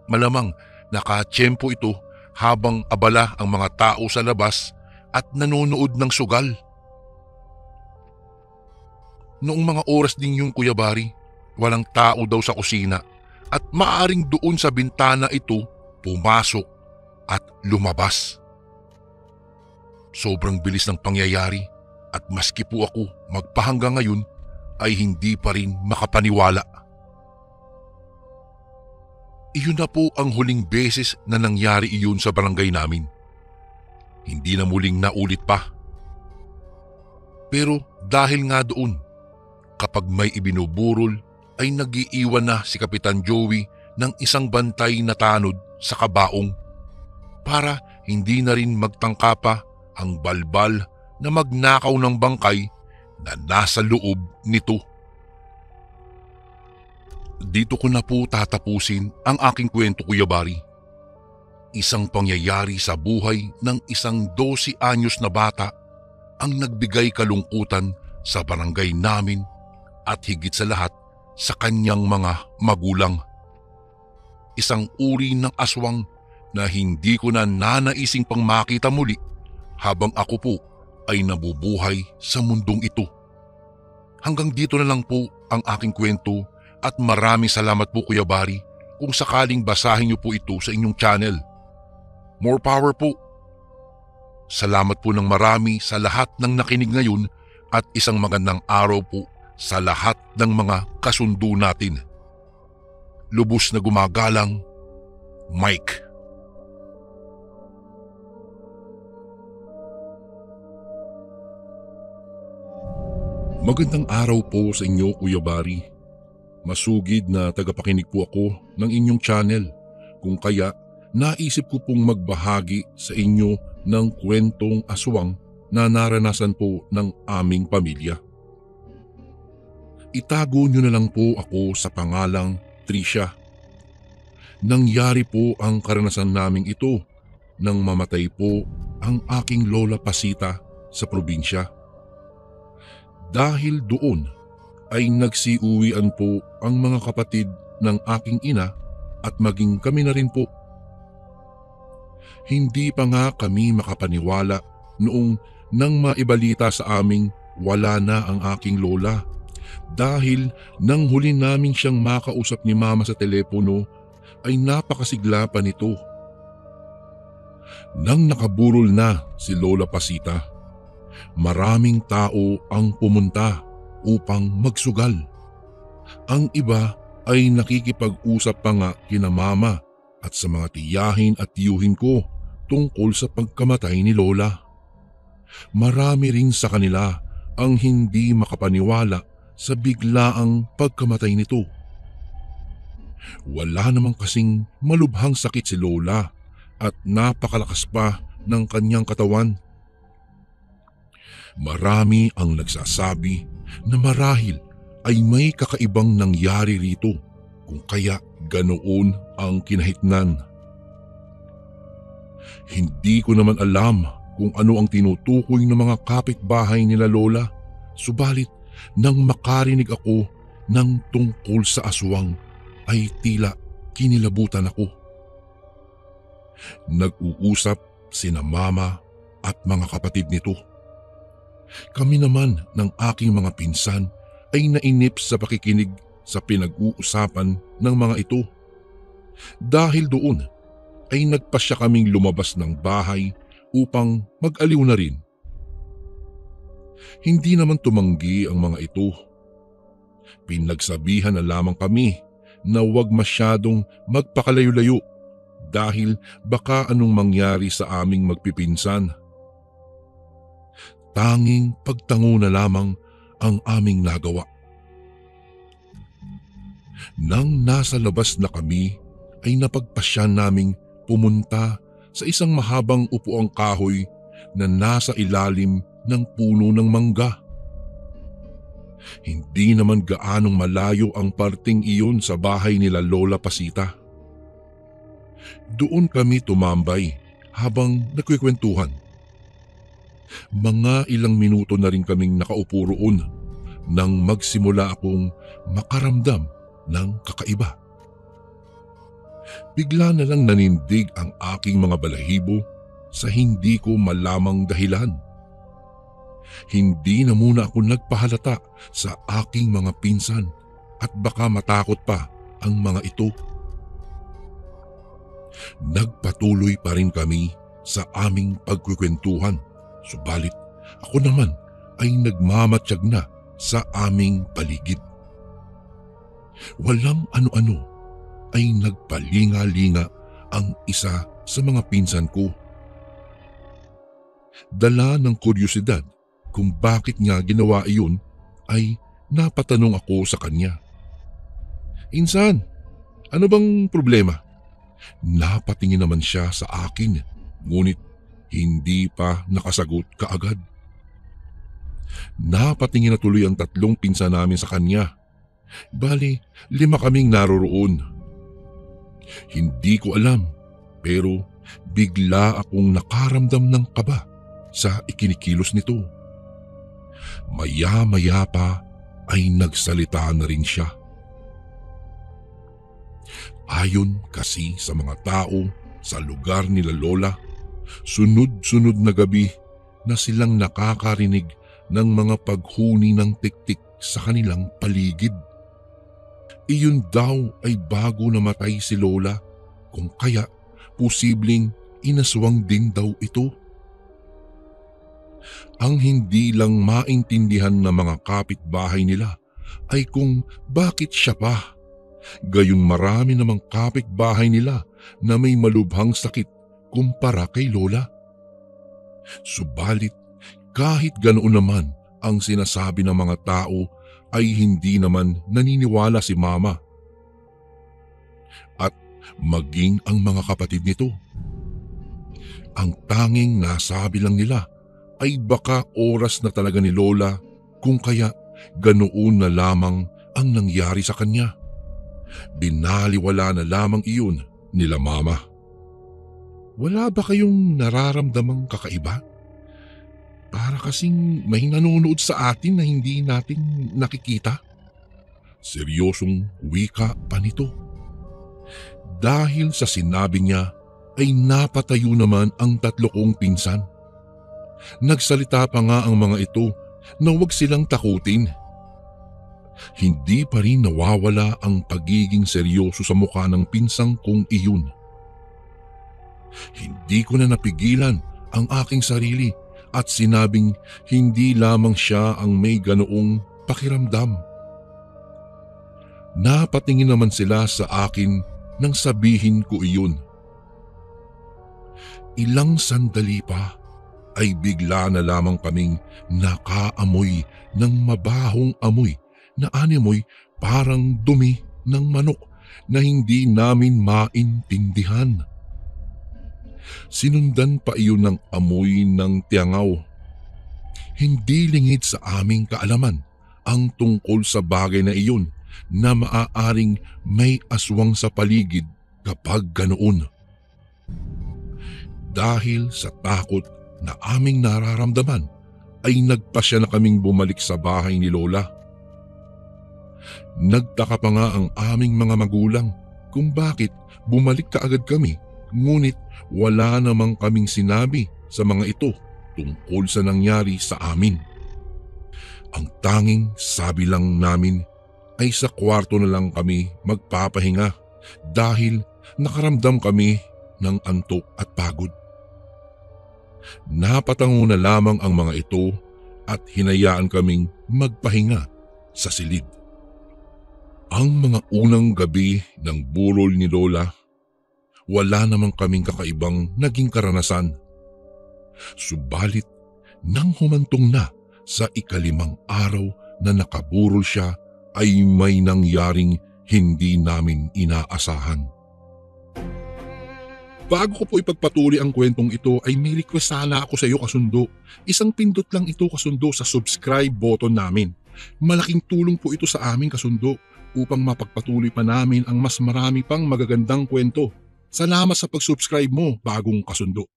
Malamang nakatsyempo ito habang abala ang mga tao sa labas at nanonood ng sugal. Noong mga oras din yung, Kuya Barry, walang tao daw sa kusina at maaring doon sa bintana ito pumasok at lumabas. Sobrang bilis ng pangyayari at maski po ako magpahanggang ngayon ay hindi pa rin makapaniwala. Iyon na po ang huling beses na nangyari iyon sa barangay namin. Hindi na muling naulit pa. Pero dahil nga doon, kapag may ibinuburol ay nag-iiwan na si Kapitan Joey ng isang bantay na tanod sa kabaong para hindi na rin magtangka pa ang balbal na magnakaw ng bangkay na nasa loob nito. Dito ko na po tatapusin ang aking kwento, Kuya Barry. Isang pangyayari sa buhay ng isang 12 anyos na bata ang nagbigay kalungkutan sa barangay namin at higit sa lahat sa kanyang mga magulang. Isang uri ng aswang na hindi ko na nanaising pang makita muli habang ako po ay nabubuhay sa mundong ito. Hanggang dito na lang po ang aking kwento at maraming salamat po, Kuya Barry, kung sakaling basahin niyo po ito sa inyong channel. More power po! Salamat po ng marami sa lahat ng nakinig ngayon at isang magandang araw po sa lahat ng mga kasundo natin. Lubos na gumagalang, Mike. Magandang araw po sa inyo, Kuya Barry. Masugid na tagapakinig po ako ng inyong channel, kung kaya naisip ko pong magbahagi sa inyo ng kwentong aswang na naranasan po ng aming pamilya. Itago nyo na lang po ako sa pangalang Tricia. Nangyari po ang karanasan naming ito nang mamatay po ang aking lola Pasita sa probinsya. Dahil doon ay nagsiuwian po ang mga kapatid ng aking ina at maging kami na rin po. Hindi pa nga kami makapaniwala noong nang maibalita sa aming wala na ang aking lola. Dahil nang huli namin siyang makausap ni Mama sa telepono ay napakasigla pa nito. Nang nakaburol na si Lola Pasita, maraming tao ang pumunta upang magsugal. Ang iba ay nakikipag-usap pa nga kina Mama at sa mga tiyahin at tiyuhin ko tungkol sa pagkamatay ni Lola. Marami rin sa kanila ang hindi makapaniwala sa biglaang pagkamatay nito. Wala namang kasing malubhang sakit si Lola at napakalakas pa ng kanyang katawan. Marami ang nagsasabi na marahil ay may kakaibang nangyari rito kung kaya ganoon ang kinahitnan. Hindi ko naman alam kung ano ang tinutukoy ng mga kapitbahay nila Lola, subalit Nang makarinig ako ng tungkol sa aswang ay tila kinilabutan ako. Nag-uusap sina mama at mga kapatid nito. Kami naman ng aking mga pinsan ay nainip sa pakikinig sa pinag-uusapan ng mga ito. Dahil doon ay nagpasya kaming lumabas ng bahay upang mag-aliw na rin. Hindi naman tumanggi ang mga ito. Pinagsabihan na lamang kami na huwag masyadong magpakalayo-layo dahil baka anong mangyari sa aming magpipinsan. Tanging pagtango na lamang ang aming nagawa. Nang nasa labas na kami ay napagpasya naming pumunta sa isang mahabang upuang kahoy na nasa ilalim ng puno ng mangga. Hindi naman gaanong malayo ang parting iyon sa bahay nila Lola Pasita. Doon kami tumambay habang nagkwekwentuhan. Mga ilang minuto na rin kaming nakaupo roon nang magsimula akong makaramdam ng kakaiba. Bigla na lang nanindig ang aking mga balahibo sa hindi ko malamang dahilan. Hindi na muna ako nagpahalata sa aking mga pinsan at baka matakot pa ang mga ito. Nagpatuloy pa rin kami sa aming pagkukwentuhan, subalit ako naman ay nagmamatsyag na sa aming paligid. Walang ano-ano ay nagpalinga-linga ang isa sa mga pinsan ko. Dala ng kuryosidad kung bakit nga ginawa iyon ay napatanong ako sa kanya. "Insan, ano bang problema?" Napatingin naman siya sa akin, ngunit hindi pa nakasagot kaagad. Napatingin na tuloy ang tatlong pinsan namin sa kanya. Bali, 5 kaming naroroon. Hindi ko alam, pero bigla akong nakaramdam ng kaba sa ikinikilos nito. Maya-maya pa ay nagsalita na rin siya. Ayon kasi sa mga tao sa lugar nila Lola, sunod-sunod na gabi na silang nakakarinig ng mga paghuni ng tiktik sa kanilang paligid. Iyon daw ay bago namatay si Lola, kung kaya posibleng inaswang din daw ito. Ang hindi lang maintindihan ng mga kapitbahay nila ay kung bakit siya pa. Gayong marami namang kapitbahay nila na may malubhang sakit kumpara kay Lola. Subalit kahit ganoon naman ang sinasabi ng mga tao ay hindi naman naniniwala si Mama at maging ang mga kapatid nito. Ang tanging nasabi lang nila ay baka oras na talaga ni Lola, kung kaya ganoon na lamang ang nangyari sa kanya. Binaliwala na lamang iyon nila Mama. "Wala ba kayong nararamdamang kakaiba? Para kasing may nanonood sa atin na hindi natin nakikita." Seryosong wika pa nito. Dahil sa sinabi niya ay napatayo naman ang 3 kong pinsan. Nagsalita pa nga ang mga ito na huwag silang takutin. Hindi pa rin nawawala ang pagiging seryoso sa mukha ng pinsang kong iyon. Hindi ko na napigilan ang aking sarili at sinabing hindi lamang siya ang may ganoong pakiramdam. Napatingin naman sila sa akin nang sabihin ko iyon. Ilang sandali pa ay bigla na lamang kaming nakaamoy ng mabahong amoy na animoy parang dumi ng manok na hindi namin maintindihan. Sinundan pa iyon ng amoy ng tiangaw. Hindi lingid sa aming kaalaman ang tungkol sa bagay na iyon na maaaring may aswang sa paligid kapag ganoon. Dahil sa takot na aming nararamdaman ay nagpasya na kaming bumalik sa bahay ni Lola. Nagtaka pa nga ang aming mga magulang kung bakit bumalik kaagad kami, ngunit wala namang kaming sinabi sa mga ito tungkol sa nangyari sa amin. Ang tanging sabi lang namin ay sa kwarto na lang kami magpapahinga dahil nakaramdam kami ng antok at pagod. Napatango na lamang ang mga ito at hinayaan kaming magpahinga sa silid. Ang mga unang gabi ng burol ni Lola, wala namang kaming kakaibang naging karanasan. Subalit nang humantong na sa ika-5 araw na nakaburol siya ay may nangyaring hindi namin inaasahan. Bago ko po ipagpatuloy ang kwentong ito ay may request sana ako sa iyo kasundo. Isang pindot lang ito kasundo sa subscribe button namin. Malaking tulong po ito sa amin kasundo upang mapagpatuloy pa namin ang mas marami pang magagandang kwento. Salamat sa pag-subscribe mo, bagong kasundo.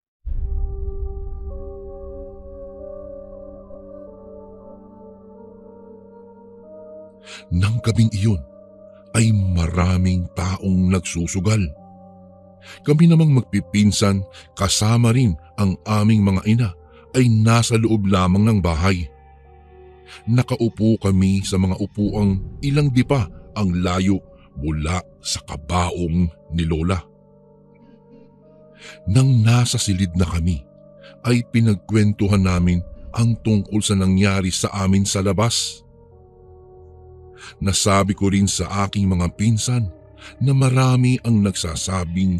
Nang gabing iyon ay maraming taong nagsusugal. Kami namang magpipinsan kasama rin ang aming mga ina ay nasa loob lamang ng bahay. Nakaupo kami sa mga upuang ilang dipa ang layo mula sa kabaong ni Lola. Nang nasa silid na kami ay pinagkwentuhan namin ang tungkol sa nangyari sa amin sa labas. Nasabi ko rin sa aking mga pinsan na marami ang nagsasabing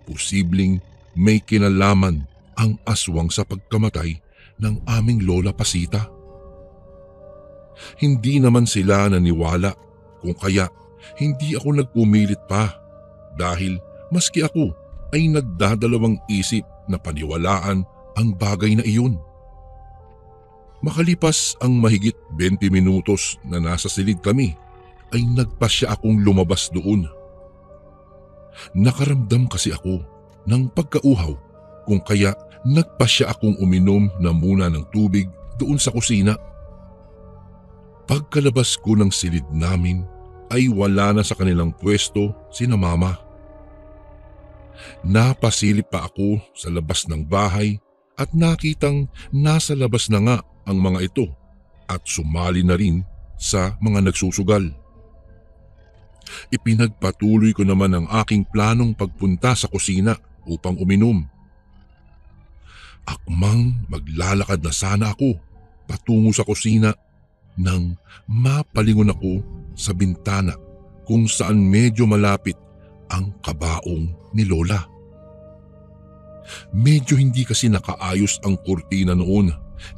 posibleng may kinalaman ang aswang sa pagkamatay ng aming Lola Pasita. Hindi naman sila naniwala kung kaya hindi ako nagpumilit pa dahil maski ako ay nagdadalawang isip na paniwalaan ang bagay na iyon. Makalipas ang mahigit 20 minutos na nasa silid kami ay nagpasya akong lumabas doon. Nakaramdam kasi ako ng pagkauhaw kung kaya nagpasya akong uminom na muna ng tubig doon sa kusina. Pagkalabas ko ng silid namin ay wala na sa kanilang pwesto sina mama. Napasilip pa ako sa labas ng bahay at nakitang nasa labas na nga ang mga ito at sumali na rin sa mga nagsusugal. Ipinagpatuloy ko naman ang aking planong pagpunta sa kusina upang uminom. Akmang maglalakad na sana ako patungo sa kusina nang mapalingon ako sa bintana kung saan medyo malapit ang kabaong ni Lola. Medyo hindi kasi nakaayos ang kurtina noon,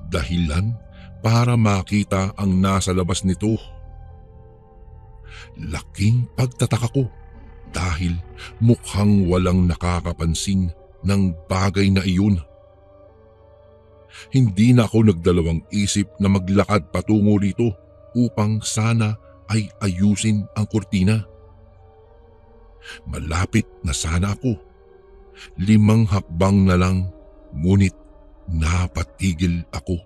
dahilan para makita ang nasa labas nito. Laking pagtataka ko dahil mukhang walang nakakapansin ng bagay na iyon. Hindi na ako nagdalawang isip na maglakad patungo rito upang sana ay ayusin ang kurtina. Malapit na sana ako. 5 hakbang na lang, ngunit napatigil ako.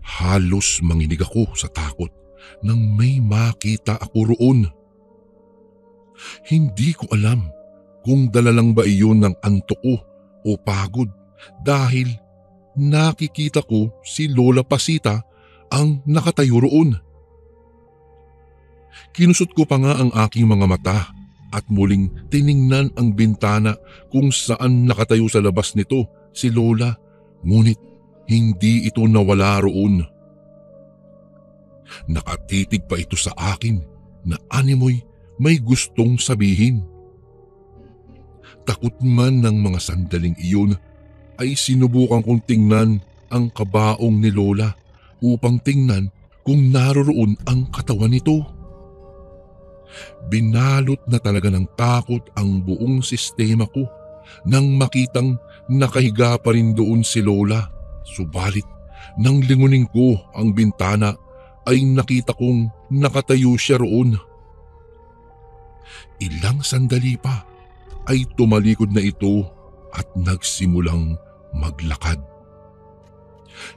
Halos manginig ako sa takot nang may makita ako roon. Hindi ko alam kung dala lang ba iyon ng antok ko o pagod dahil nakikita ko si Lola Pasita ang nakatayo roon. Kinusot ko pa nga ang aking mga mata at muling tiningnan ang bintana kung saan nakatayo sa labas nito si Lola, ngunit hindi ito nawala roon. Nakatitig pa ito sa akin na animoy may gustong sabihin. Takot man ng mga sandaling iyon ay sinubukan kong tingnan ang kabaong ni Lola upang tingnan kung naroroon ang katawan nito. Binalot na talaga ng takot ang buong sistema ko nang makitang nakahiga pa rin doon si Lola. Subalit nang lingunin ko ang bintana ay nakita kong nakatayo siya roon. Ilang sandali pa ay tumalikod na ito at nagsimulang maglakad.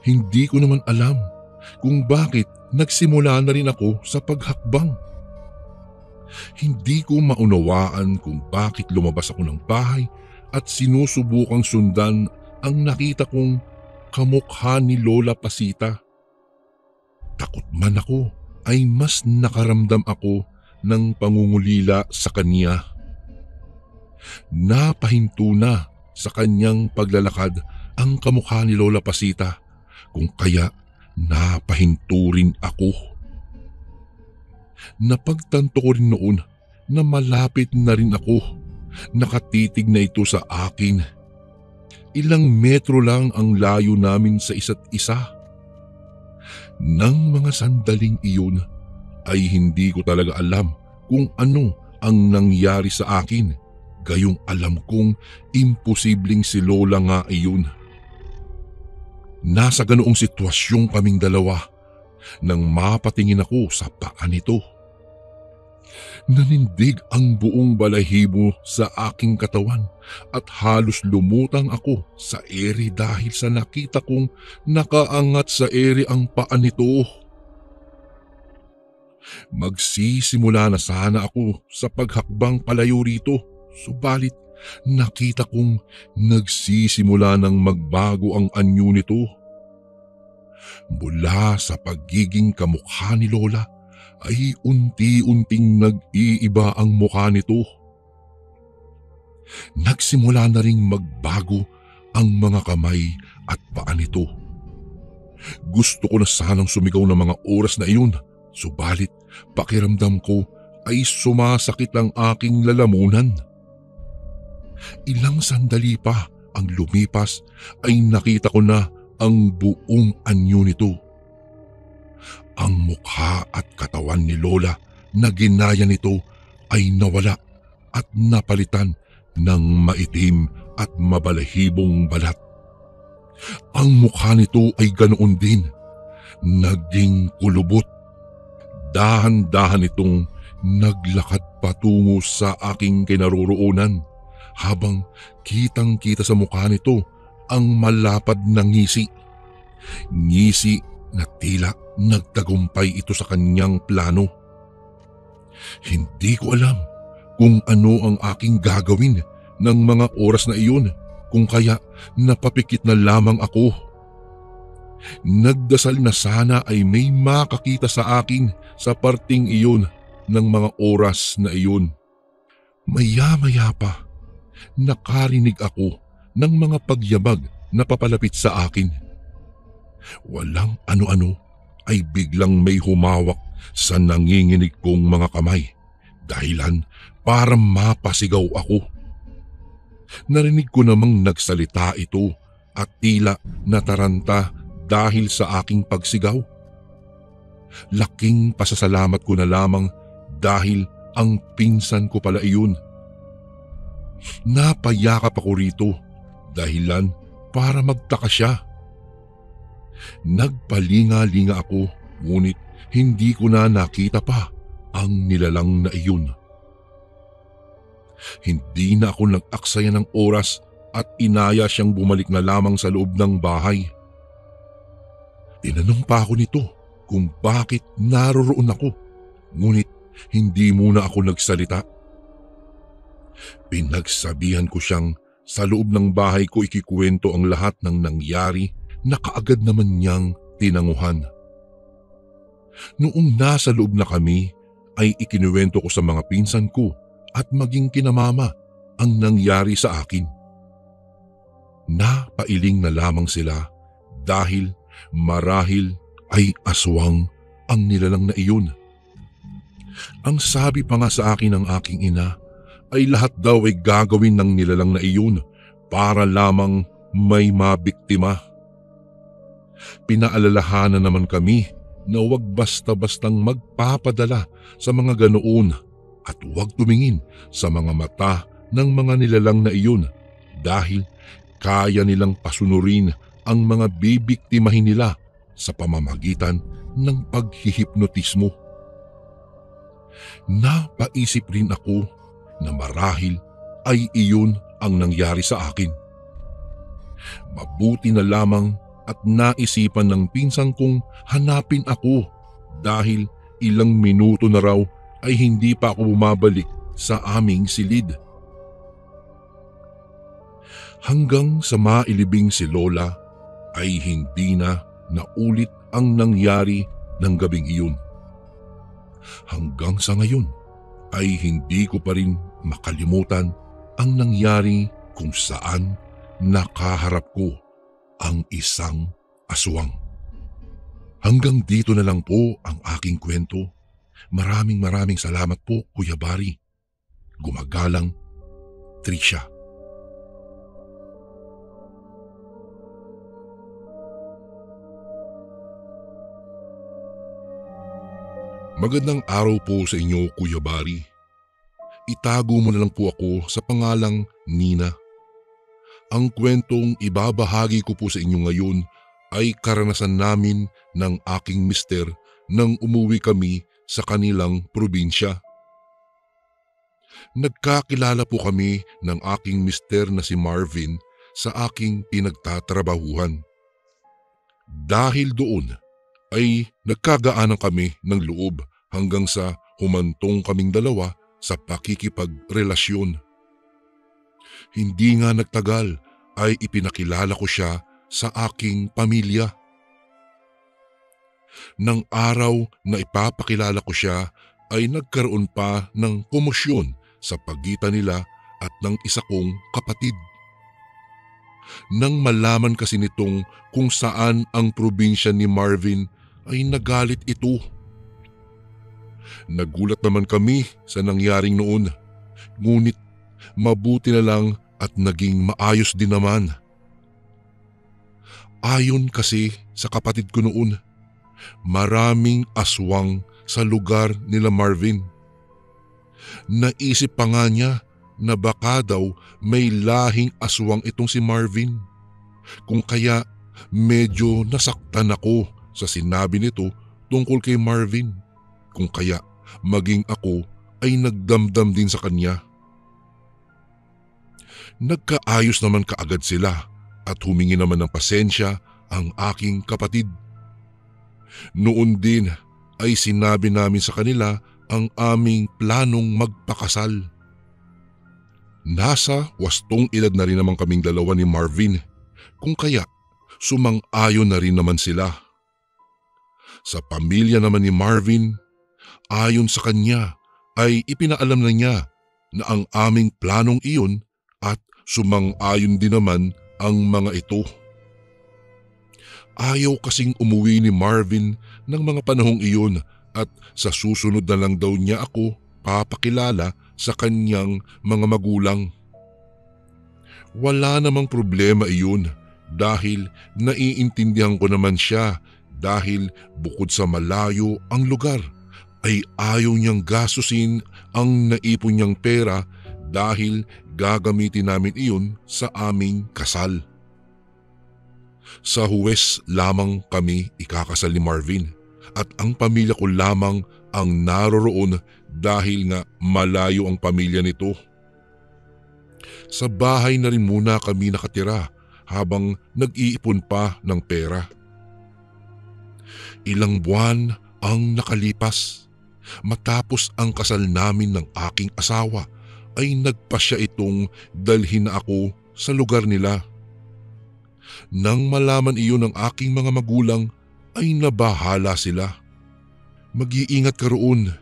Hindi ko naman alam kung bakit nagsimula na rin ako sa paghakbang. Hindi ko maunawaan kung bakit lumabas ako ng bahay at sinusubukang sundan ang nakita kong kamukha ni Lola Pasita. Takot man ako ay mas nakaramdam ako ng pangungulila sa kanya. Napahinto na sa kanyang paglalakad ang kamukha ni Lola Pasita, kung kaya napahinto rin ako. Napagtanto ko rin noon na malapit na rin ako. Nakatitig na ito sa akin. Ilang metro lang ang layo namin sa isa't isa. Nang mga sandaling iyon ay hindi ko talaga alam kung ano ang nangyari sa akin. Gayong alam kong imposibleng si Lola nga iyon. Nasa ganoong sitwasyon kaming dalawa nang mapatingin ako sa paa nito. Nanindig ang buong balahibo sa aking katawan at halos lumutang ako sa ere dahil sa nakita kong nakaangat sa ere ang paa nito. Magsisimula na sana ako sa paghakbang palayo rito, subalit nakita kong nagsisimula ng magbago ang anyo nito. Mula sa pagiging kamukha ni Lola ay unti-unting nag-iiba ang mukha nito. Nagsimula na ring magbago ang mga kamay at paa nito. Gusto ko na sanang sumigaw ng mga oras na iyon, subalit pakiramdam ko ay sumasakit ang aking lalamunan. Ilang sandali pa ang lumipas ay nakita ko na ang buong anyo nito. Ang mukha at katawan ni Lola na ginaya nito ay nawala at napalitan ng maitim at mabalahibong balat. Ang mukha nito ay ganoon din, naging kulubot. Dahan-dahan itong naglakad patungo sa aking kinaroroonan habang kitang-kita sa mukha nito ang malapad na ngisi. Ngisi na tila nagtagumpay ito sa kanyang plano. Hindi ko alam kung ano ang aking gagawin ng mga oras na iyon, kung kaya napapikit na lamang ako. Nagdasal na sana ay may makakita sa akin sa parting iyon ng mga oras na iyon. Maya-maya pa, nakarinig ako ng mga pagyabag na papalapit sa akin. Walang ano-ano ay biglang may humawak sa nanginginig kong mga kamay, dahilan para mapasigaw ako. Narinig ko namang nagsalita ito at tila nataranta dahil sa aking pagsigaw. Laking pasasalamat ko na lamang dahil ang pinsan ko pala iyon. Napayakap ako rito dahilan para magtaka siya. Nagpalinga-linga ako, ngunit hindi ko na nakita pa ang nilalang na iyon. Hindi na ako nag-aksaya ng oras at inaya siyang bumalik na lamang sa loob ng bahay. Tinanong pa ako nito kung bakit naroroon ako, ngunit hindi muna ako nagsalita. Pinagsabihan ko siyang sa loob ng bahay ko ikikwento ang lahat ng nangyari na kaagad naman niyang tinanguhan. Noong nasa loob na kami ay ikinuwento ko sa mga pinsan ko at maging kina mama ang nangyari sa akin. Napailing na lamang sila dahil marahil ay aswang ang nilalang na iyon. Ang sabi pa nga sa akin ng aking ina ay lahat daw ay gagawin ng nilalang na iyon para lamang may mabiktima. Pinaalalahanan naman kami na huwag basta-bastang magpapadala sa mga ganoon at huwag tumingin sa mga mata ng mga nilalang na iyon dahil kaya nilang pasunurin ang mga bibiktimahin nila sa pamamagitan ng paghihipnotismo. Napaisip rin ako na marahil ay iyon ang nangyari sa akin. Mabuti na lamang at naisipan ng pinsan kong hanapin ako dahil ilang minuto na raw ay hindi pa ako bumabalik sa aming silid. Hanggang sa mailibing si Lola ay hindi na naulit ang nangyari ng gabing iyon. Hanggang sa ngayon ay hindi ko pa rin makalimutan ang nangyari kung saan nakaharap ko ang isang aswang. Hanggang dito na lang po ang aking kwento. Maraming salamat po, Kuya Bari. Gumagalang, Trisha. Magandang araw po sa inyo, Kuya Bari. Itago mo na lang po ako sa pangalang Nina. Ang kwentong ibabahagi ko po sa inyo ngayon ay karanasan namin ng aking mister nang umuwi kami sa kanilang probinsya. Nagkakilala po kami ng aking mister na si Marvin sa aking pinagtatrabahuhan. Dahil doon ay nagkagaanan kami ng loob hanggang sa humantong kaming dalawa sa pakikipagrelasyon. Hindi nga nagtagal ay ipinakilala ko siya sa aking pamilya. Nang araw na ipapakilala ko siya ay nagkaroon pa ng komosyon sa pagitan nila at ng isa kong kapatid. Nang malaman kasi nitong kung saan ang probinsya ni Marvin ay nagalit ito. Nagulat naman kami sa nangyaring noon, ngunit mabuti na lang at naging maayos din naman. Ayon kasi sa kapatid ko noon, maraming aswang sa lugar nila Marvin. Naisip pa nga niya na baka daw may lahing aswang itong si Marvin. Kung kaya medyo nasaktan ako sa sinabi nito tungkol kay Marvin. Kung kaya maging ako ay nagdamdam din sa kanya. Nagkaayos naman kaagad sila at humingi naman ng pasensya ang aking kapatid. Noon din ay sinabi namin sa kanila ang aming planong magpakasal. Nasa wastong edad na rin naman kaming dalawa ni Marvin, kung kaya sumang-ayon na rin naman sila. Sa pamilya naman ni Marvin, ayon sa kanya ay ipinaalam na niya na ang aming planong iyon at sumang-ayon din naman ang mga ito. Ayaw kasing umuwi ni Marvin ng mga panahong iyon at sa susunod na lang daw niya ako papakilala sa kanyang mga magulang. Wala namang problema iyon dahil naiintindihan ko naman siya dahil bukod sa malayo ang lugar ay ayaw niyang gastusin ang naipon niyang pera dahil gagamitin namin iyon sa aming kasal. Sa Huwes lamang kami ikakasal ni Marvin at ang pamilya ko lamang ang naroroon dahil nga malayo ang pamilya nito. Sa bahay na rin muna kami nakatira habang nag-iipon pa ng pera. Ilang buwan ang nakalipas. Matapos ang kasal namin ng aking asawa ay nagpasya itong dalhin na ako sa lugar nila. Nang malaman iyon ng aking mga magulang ay nabahala sila. Mag-iingat ka roon.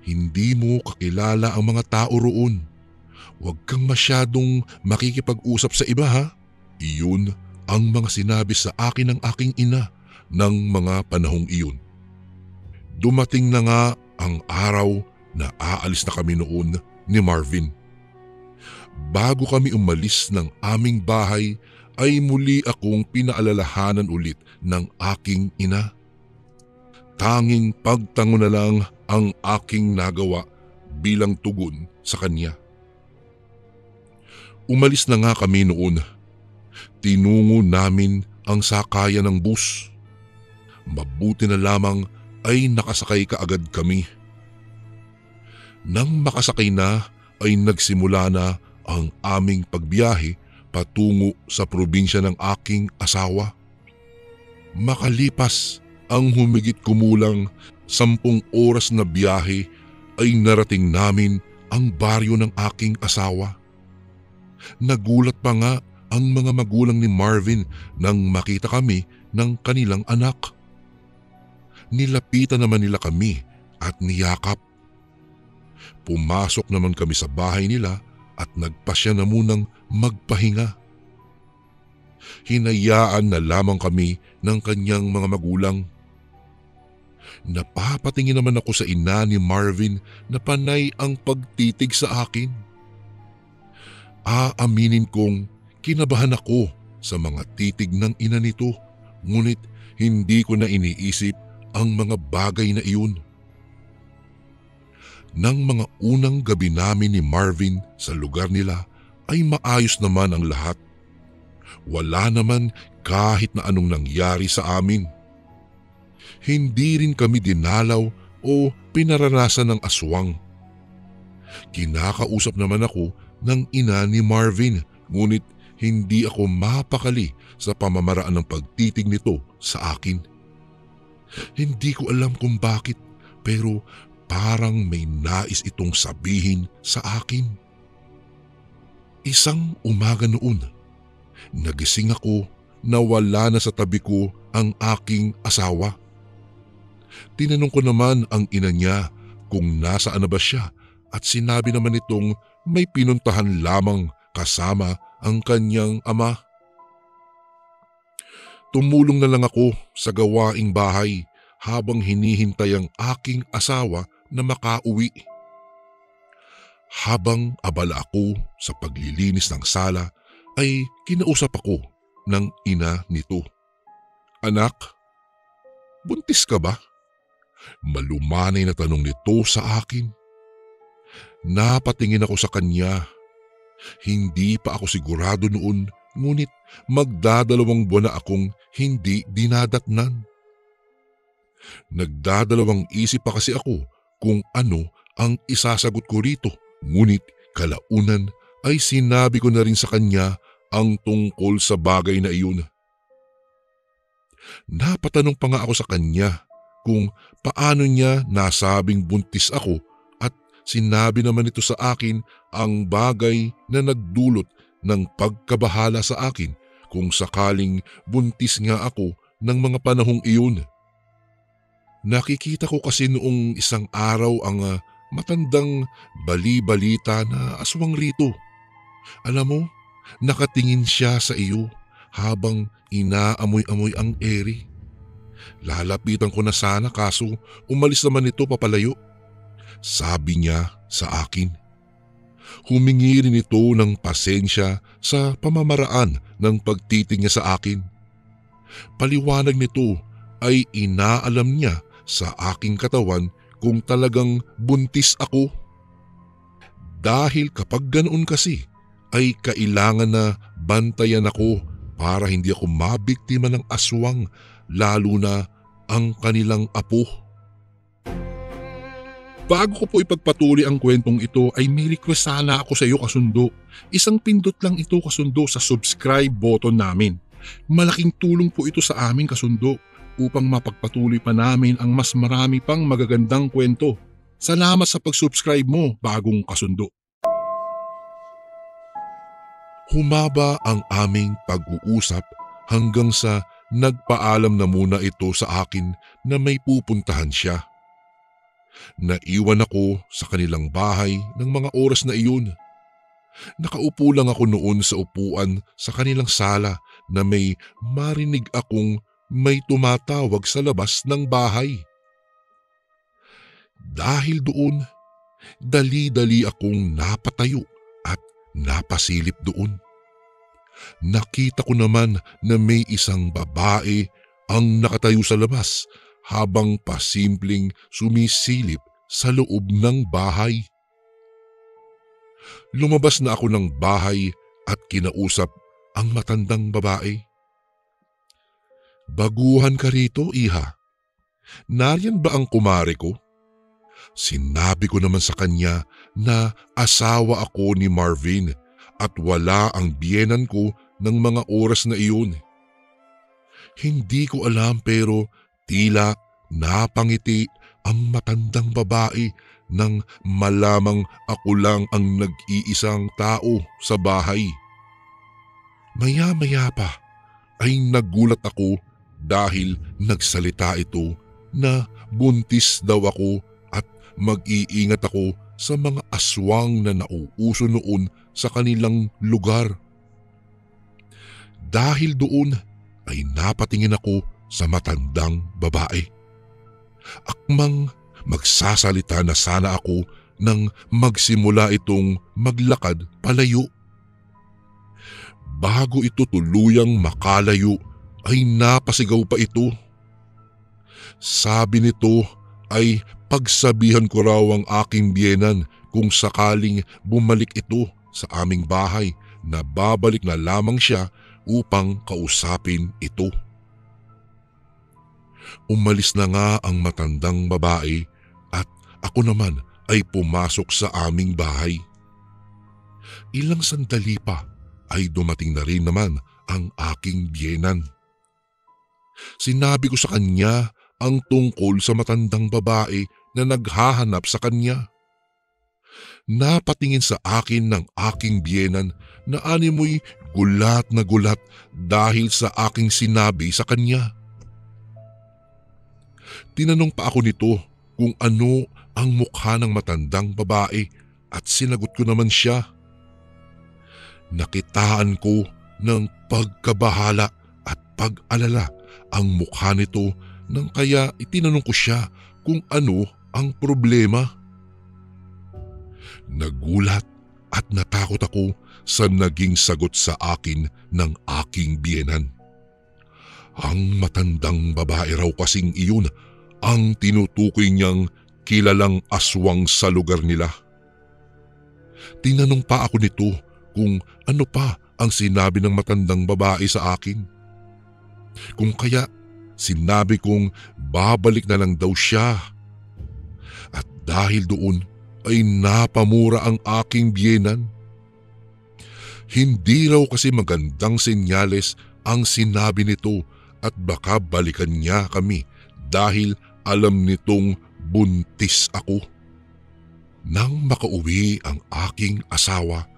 Hindi mo kakilala ang mga tao roon. Huwag kang masyadong makikipag-usap sa iba ha. Iyon ang mga sinabi sa akin ng aking ina ng mga panahong iyon. Dumating na nga ang araw na aalis na kami noon ni Marvin. Bago kami umalis ng aming bahay ay muli akong pinaalalahanan ulit ng aking ina. Tanging pagtango na lang ang aking nagawa bilang tugon sa kanya. Umalis na nga kami noon. Tinungo namin ang sakayan ng bus. Mabuti na lamang ay nakasakay kaagad kami. Nang makasakay na ay nagsimula na ang aming pagbiyahe patungo sa probinsya ng aking asawa. Makalipas ang humigit kumulang 10 oras na biyahe ay narating namin ang baryo ng aking asawa. Nagulat pa nga ang mga magulang ni Marvin nang makita kami ng kanilang anak. Nilapitan naman nila kami at niyakap. Pumasok naman kami sa bahay nila at nagpasya na munang magpahinga. Hinayaan na lamang kami ng kanyang mga magulang. Napapatingin naman ako sa ina ni Marvin na panay ang pagtitig sa akin. Aaminin kong kinabahan ako sa mga titig ng ina nito, ngunit hindi ko na iniisip ang mga bagay na iyon. Nang mga unang gabi namin ni Marvin sa lugar nila ay maayos naman ang lahat. Wala naman kahit na anong nangyari sa amin. Hindi rin kami dinalaw o pinaranasan ng aswang. Kinakausap naman ako ng ina ni Marvin, ngunit hindi ako mapakali sa pamamaraan ng pagtitig nito sa akin. Hindi ko alam kung bakit, pero parang may nais itong sabihin sa akin. Isang umaga noon, nagising ako na wala na sa tabi ko ang aking asawa. Tinanong ko naman ang ina niya kung nasaan na ba siya at sinabi naman itong may pinuntahan lamang kasama ang kanyang ama. Tumulong na lang ako sa gawaing bahay habang hinihintay ang aking asawa na makauwi. Habang abala ako sa paglilinis ng sala ay kinausap ako ng ina nito. Anak, buntis ka ba? Malumanay na tanong nito sa akin. Napatingin ako sa kanya. Hindi pa ako sigurado noon, ngunit magdadalawang buwan na akong hindi dinadatnan. Nagdadalawang isip pa kasi ako kung ano ang isasagot ko rito, ngunit kalaunan ay sinabi ko na rin sa kanya ang tungkol sa bagay na iyon. Napatanong pa nga ako sa kanya kung paano niya nasabing buntis ako at sinabi naman ito sa akin ang bagay na nagdulot ng pagkabahala sa akin kung sakaling buntis nga ako ng mga panahong iyon. Nakikita ko kasi noong isang araw ang matandang bali-balita na aswang rito. Alam mo, nakatingin siya sa iyo habang inaamoy-amoy ang eri. Lalapitan ko na sana kaso umalis naman ito papalayo. Sabi niya sa akin. Humingi rin ito ng pasensya sa pamamaraan ng pagtitig niya sa akin. Paliwanag nito ay inaalam niya sa aking katawan kung talagang buntis ako. Dahil kapag ganoon kasi ay kailangan na bantayan ako para hindi ako mabiktima ng aswang, lalo na ang kanilang apo. Bago ko po ipagpatuloy ang kwentong ito ay may request sana ako sa iyo kasundo. Isang pindot lang ito kasundo sa subscribe button namin. Malaking tulong po ito sa amin kasundo upang mapagpatuloy pa namin ang mas marami pang magagandang kwento. Salamat sa pag-subscribe mo, bagong kasundo. Humaba ang aming pag-uusap hanggang sa nagpaalam na muna ito sa akin na may pupuntahan siya. Naiwan ako sa kanilang bahay ng mga oras na iyon. Nakaupo lang ako noon sa upuan sa kanilang sala na may marinig akong may tumatawag sa labas ng bahay. Dahil doon, dali-dali akong napatayo at napasilip doon. Nakita ko naman na may isang babae ang nakatayo sa labas habang pasimpleng sumisilip sa loob ng bahay. Lumabas na ako ng bahay at kinausap ang matandang babae. Baguhan ka rito, iha. Nariyan ba ang kumare ko? Sinabi ko naman sa kanya na asawa ako ni Marvin at wala ang biyenan ko ng mga oras na iyon. Hindi ko alam pero tila napangiti ang matandang babae nang malamang ako lang ang nag-iisang tao sa bahay. Maya-maya pa ay nagulat ako dahil nagsalita ito na buntis daw ako at mag-iingat ako sa mga aswang na nauuso noon sa kanilang lugar. Dahil doon ay napatingin ako sa matandang babae. Akmang magsasalita na sana ako nang magsimula itong maglakad palayo. Bago ito tuluyang makalayo ay napasigaw pa ito. Sabi nito ay pagsabihan ko raw ang aking biyenan kung sakaling bumalik ito sa aming bahay na babalik na lamang siya upang kausapin ito. Umalis na nga ang matandang babae at ako naman ay pumasok sa aming bahay. Ilang sandali pa ay dumating na rin naman ang aking biyenan. Sinabi ko sa kanya ang tungkol sa matandang babae na naghahanap sa kanya. Napatingin sa akin ng aking biyenan na animoy gulat na gulat dahil sa aking sinabi sa kanya. Tinanong pa ako nito kung ano ang mukha ng matandang babae at sinagot ko naman siya. Nakitaan ko ng pagkabahala at pag-alala ang mukha nito nang kaya itinanong ko siya kung ano ang problema. Nagulat at natakot ako sa naging sagot sa akin ng aking biyenan. Ang matandang babae raw kasing iyon ang tinutukoy niyang kilalang aswang sa lugar nila. Tinanong pa ako nito kung ano pa ang sinabi ng matandang babae sa akin. Kung kaya sinabi kong babalik na lang daw siya. At dahil doon ay napamura ang aking biyenan. Hindi raw kasi magandang senyales ang sinabi nito at baka balikan niya kami dahil alam nitong buntis ako. Nang makauwi ang aking asawa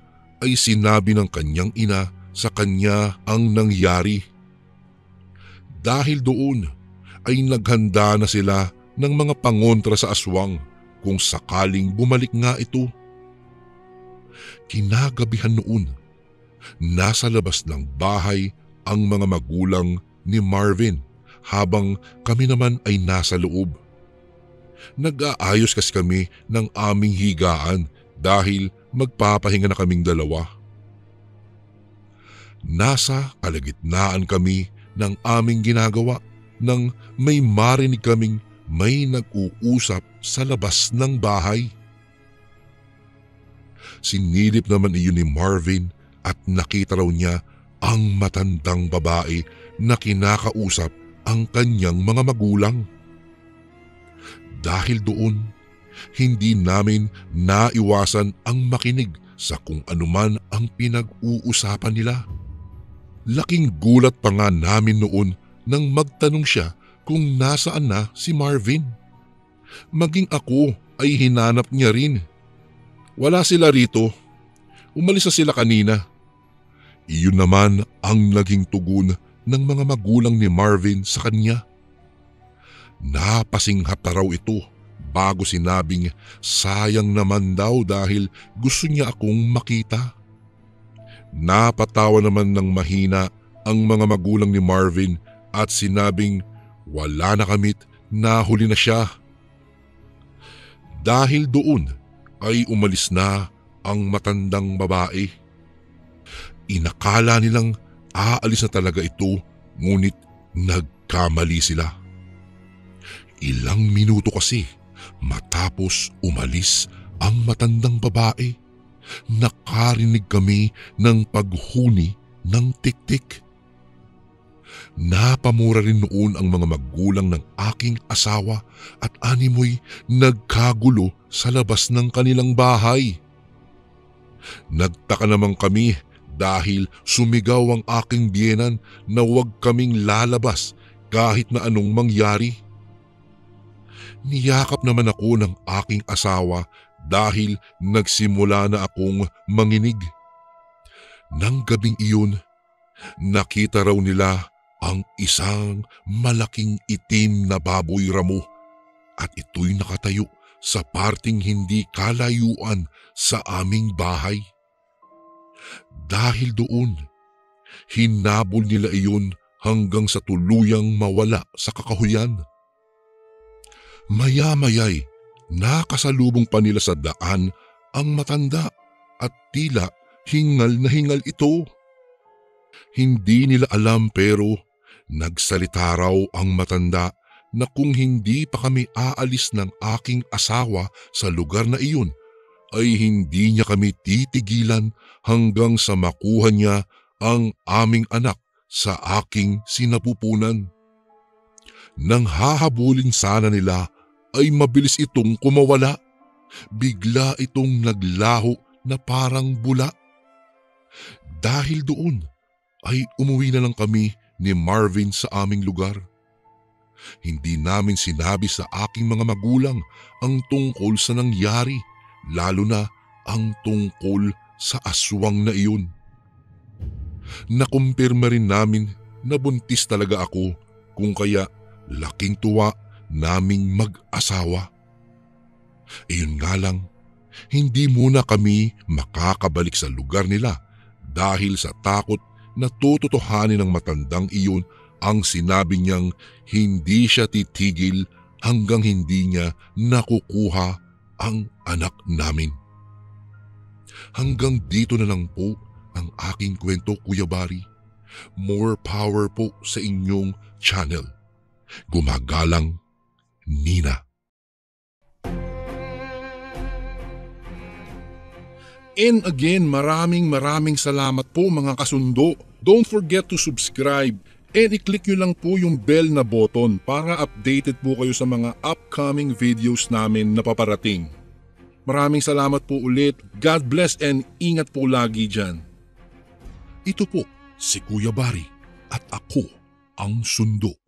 ay sinabi ng kanyang ina sa kanya ang nangyari. Dahil doon ay naghanda na sila ng mga pangontra sa aswang kung sakaling bumalik nga ito. Kinagabihan noon, nasa labas ng bahay ang mga magulang ni Marvin habang kami naman ay nasa loob. Nag-aayos kasi kami ng aming higaan dahil magpapahinga na kaming dalawa. Nasa kalagitnaan kami ng aming ginagawa nang may marinig kaming may nag-uusap sa labas ng bahay. Sinilip naman iyon ni Marvin at nakita raw niya ang matandang babae na kinakausap ang kanyang mga magulang. Dahil doon, hindi namin naiwasan ang makinig sa kung anuman ang pinag-uusapan nila. Laking gulat pa nga namin noon nang magtanong siya kung nasaan na si Marvin. Maging ako ay hinanap niya rin. Wala sila rito. Umalis na sila kanina. Iyon naman ang naging tugon ng mga magulang ni Marvin sa kanya. Napasinghap na raw ito bago sinabing sayang naman daw dahil gusto niya akong makita. Napatawa naman ng mahina ang mga magulang ni Marvin at sinabing wala na kamit, nahuli na siya. Dahil doon ay umalis na ang matandang babae. Inakala nilang aalis na talaga ito, ngunit nagkamali sila. Ilang minuto kasi matapos umalis ang matandang babae, nakarinig kami ng paghuni ng tiktik. Napamura rin noon ang mga magulang ng aking asawa at animoy nagkagulo sa labas ng kanilang bahay. Nagtaka naman kami dahil sumigaw ang aking biyenan na huwag kaming lalabas kahit na anong mangyari. Niyakap naman ako ng aking asawa dahil nagsimula na akong manginig. Nang gabing iyon, nakita raw nila ang isang malaking itim na baboy ramo at ito'y nakatayo sa parting hindi kalayuan sa aming bahay. Dahil doon, hinabol nila iyon hanggang sa tuluyang mawala sa kakahuyan. Maya-maya'y nakasalubong pa nila sa daan ang matanda at tila hingal na hingal ito. Hindi nila alam pero nagsalita raw ang matanda na kung hindi pa kami aalis ng aking asawa sa lugar na iyon, ay hindi niya kami titigilan hanggang sa makuha niya ang aming anak sa aking sinapupunan. Nang hahabulin sana nila ay mabilis itong kumawala. Bigla itong naglaho na parang bula. Dahil doon ay umuwi na lang kami ni Marvin sa aming lugar. Hindi namin sinabi sa aking mga magulang ang tungkol sa nangyari, lalo na ang tungkol sa aswang na iyon. Nakumpirma rin namin na buntis talaga ako, kung kaya laking tuwa naming mag-asawa. Iyon nga lang, hindi muna kami makakabalik sa lugar nila dahil sa takot na tututuhanin ng matandang iyon ang sinabi niyang hindi siya titigil hanggang hindi niya nakukuha ang anak namin. Hanggang dito na lang po ang aking kwento, Kuya Bari. More power po sa inyong channel. Gumagalang, Nina. And again, maraming salamat po mga kasundo. Don't forget to subscribe and i-click nyo lang po yung bell na button para updated po kayo sa mga upcoming videos namin na paparating. Maraming salamat po ulit. God bless and ingat po lagi dyan. Ito po si Kuya Bari at ako ang Sundo.